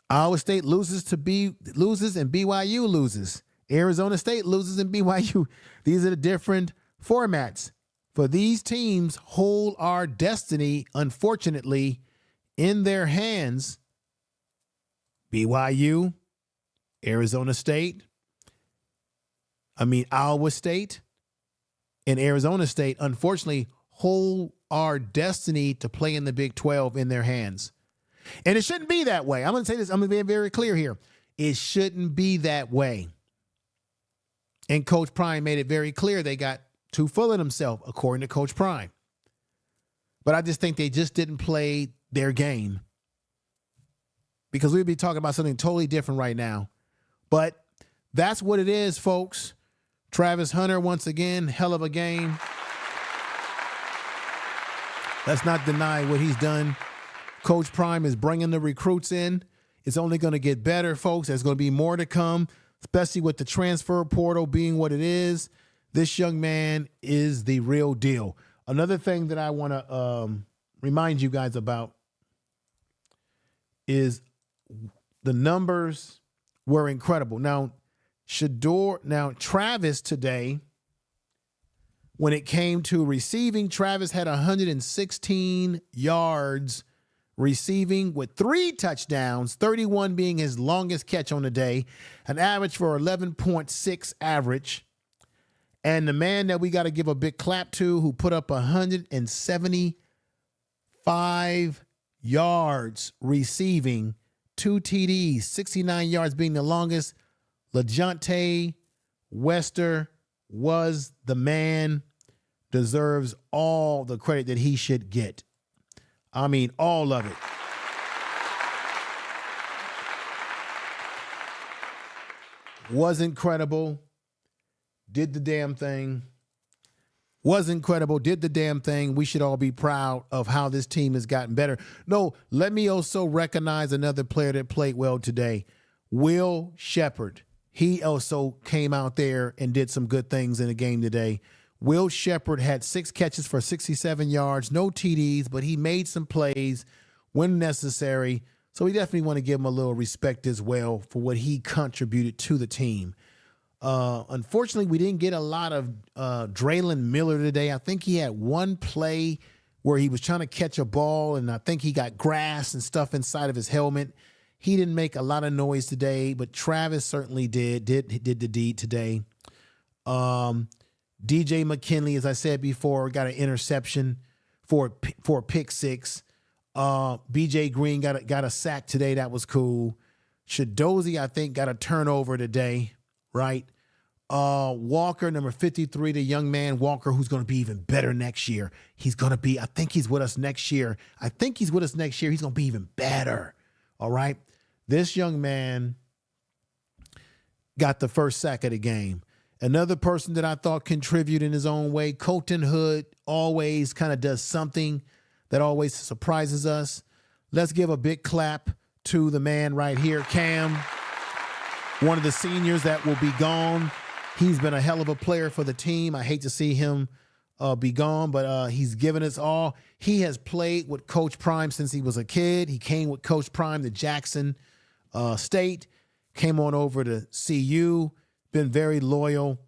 Iowa State loses and BYU loses. Arizona State loses and BYU. These are the different formats. For these teams hold our destiny, unfortunately, in their hands. BYU, Iowa State, and Arizona State, unfortunately, hold our destiny to play in the Big 12 in their hands. And it shouldn't be that way. I'm going to say this. I'm going to be very clear here. It shouldn't be that way. And Coach Prime made it very clear they got too full of themselves, according to Coach Prime. But I just think they just didn't play their game, because we'd be talking about something totally different right now. But that's what it is, folks. Travis Hunter, once again, hell of a game. Let's not deny what he's done. Coach Prime is bringing the recruits in. It's only going to get better, folks. There's going to be more to come, especially with the transfer portal being what it is. This young man is the real deal. Another thing that I want to remind you guys about is the numbers were incredible. Now, Travis today, when it came to receiving, Travis had 116 yards receiving with 3 touchdowns, 31 being his longest catch on the day, an average for 11.6 average. And the man that we got to give a big clap to, who put up 175 yards receiving, 2 TDs, 69 yards being the longest, LeJontay Wester was the man, deserves all the credit that he should get. I mean, all of it. Was incredible. Did the damn thing. Was incredible. Did the damn thing. We should all be proud of how this team has gotten better. No, let me also recognize another player that played well today. Will Shepard. He also came out there and did some good things in the game today. Will Shepard had 6 catches for 67 yards, no TDs, but he made some plays when necessary. So we definitely want to give him a little respect as well for what he contributed to the team. Unfortunately, we didn't get a lot of Draylon Miller today. I think he had one play where he was trying to catch a ball, and I think he got grass and stuff inside of his helmet. He didn't make a lot of noise today, but Travis certainly did the deed today. DJ McKinley, as I said before, got an interception for a pick 6. BJ Green got a sack today. That was cool. Shadozi, I think, got a turnover today, right? Walker, number 53, the young man Walker, who's going to be even better next year. I think he's with us next year. He's going to be even better. All right. This young man got the first sack of the game. Another person that I thought contributed in his own way, Colton Hood, always kind of does something that always surprises us. Let's give a big clap to the man right here, Cam, one of the seniors that will be gone. He's been a hell of a player for the team. I hate to see him be gone, but he's given us all. He has played with Coach Prime since he was a kid. He came with Coach Prime to Jackson State, came on over to CU, been very loyal.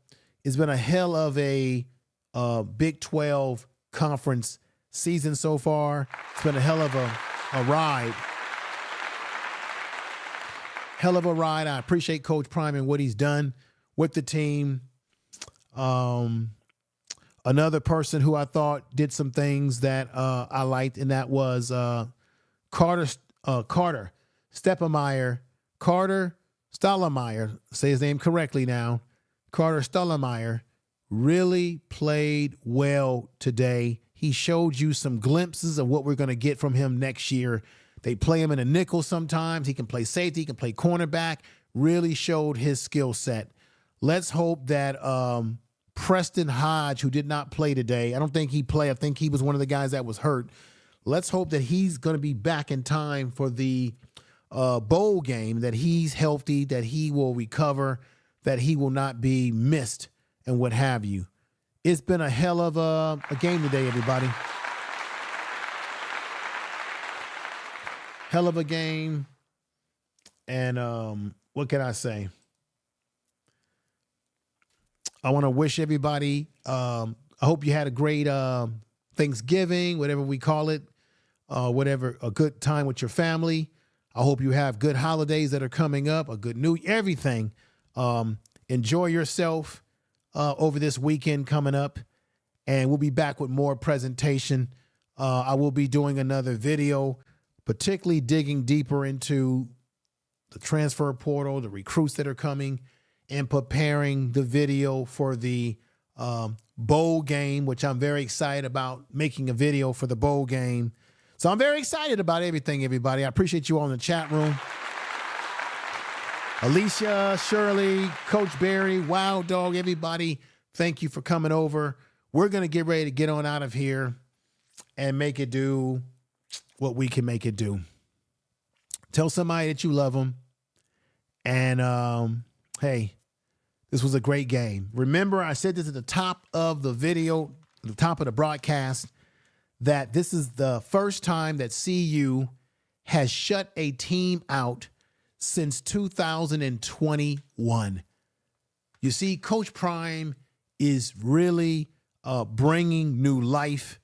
It's been a hell of a Big 12 conference season so far. It's been a hell of a ride hell of a ride. I appreciate Coach Prime and what he's done with the team. Another person who I thought did some things that I liked, and that was Carter Steppemeyer. Carter Stollmeyer, say his name correctly now. Carter Stollmeyer really played well today. He showed you some glimpses of what we're going to get from him next year. They play him in a nickel sometimes. He can play safety. He can play cornerback. Really showed his skill set. Let's hope that Preston Hodge, who did not play today, I don't think he played. I think he was one of the guys that was hurt. Let's hope that he's going to be back in time for the bowl game, that he's healthy, that he will recover, that he will not be missed and what have you. It's been a hell of a game today, everybody. Hell of a game. And what can I say? I want to wish everybody, I hope you had a great Thanksgiving, whatever we call it, whatever, a good time with your family. I hope you have good holidays that are coming up, a good new, everything. Enjoy yourself over this weekend coming up, and we'll be back with more presentation. I will be doing another video, particularly digging deeper into the transfer portal, the recruits that are coming, and preparing the video for the bowl game, which I'm very excited about, making a video for the bowl game. So I'm very excited about everything, everybody. I appreciate you all in the chat room. Alicia, Shirley, Coach Barry, Wild Dog, everybody, thank you for coming over. We're going to get ready to get on out of here and make it do what we can make it do. Tell somebody that you love them. And, hey, this was a great game. Remember, I said this at the top of the video, at the top of the broadcast, that this is the first time that CU has shut a team out since 2021. You see, Coach Prime is really bringing new life.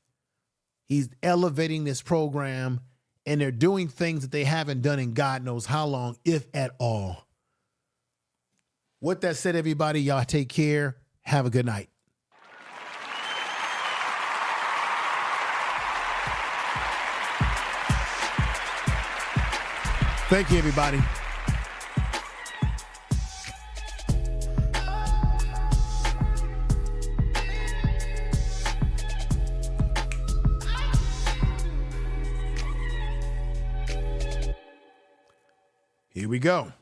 He's elevating this program, and they're doing things that they haven't done in God knows how long, if at all. With that said, everybody, y'all take care. Have a good night. Thank you, everybody. Here we go.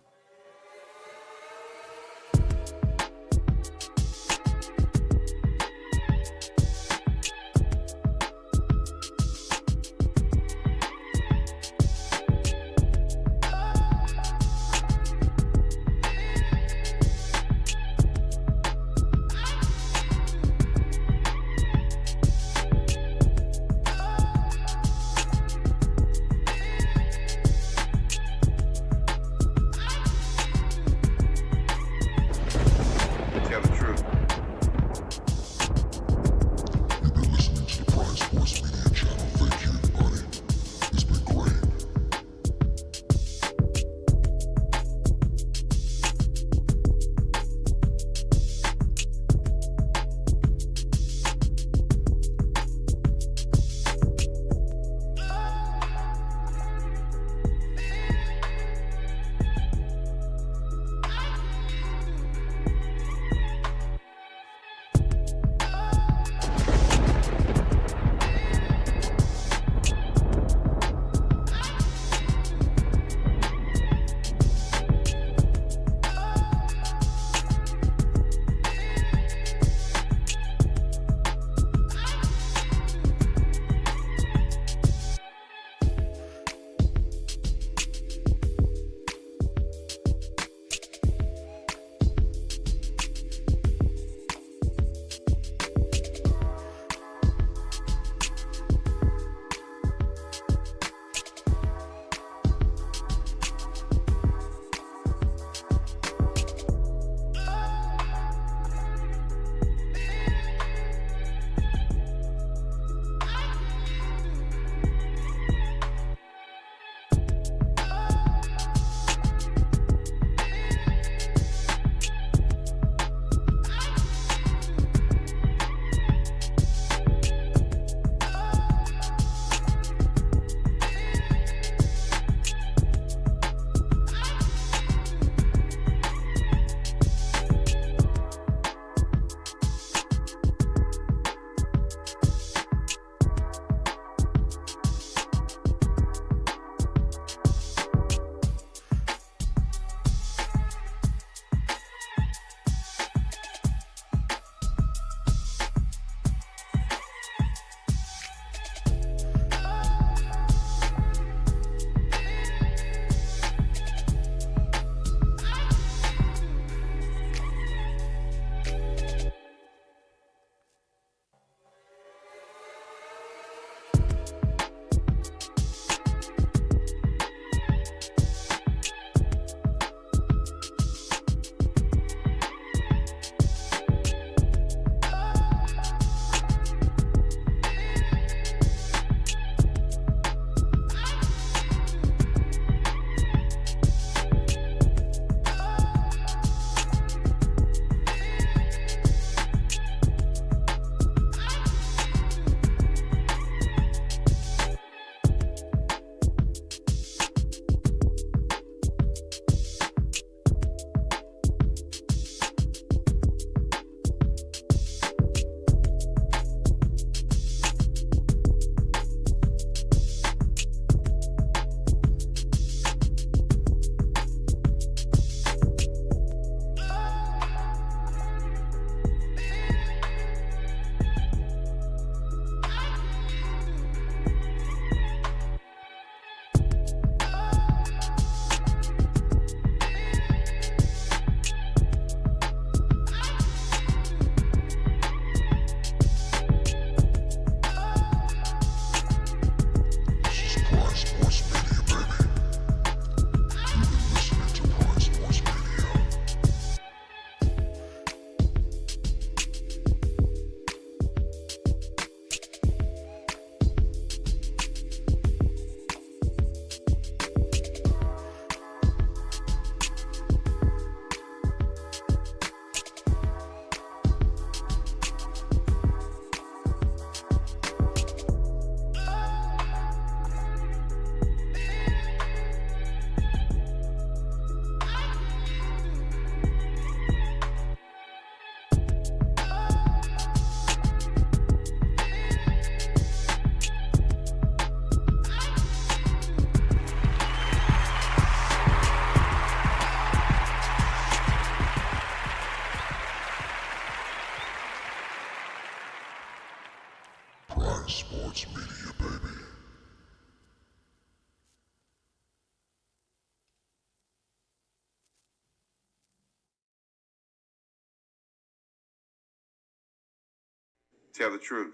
Tell the truth.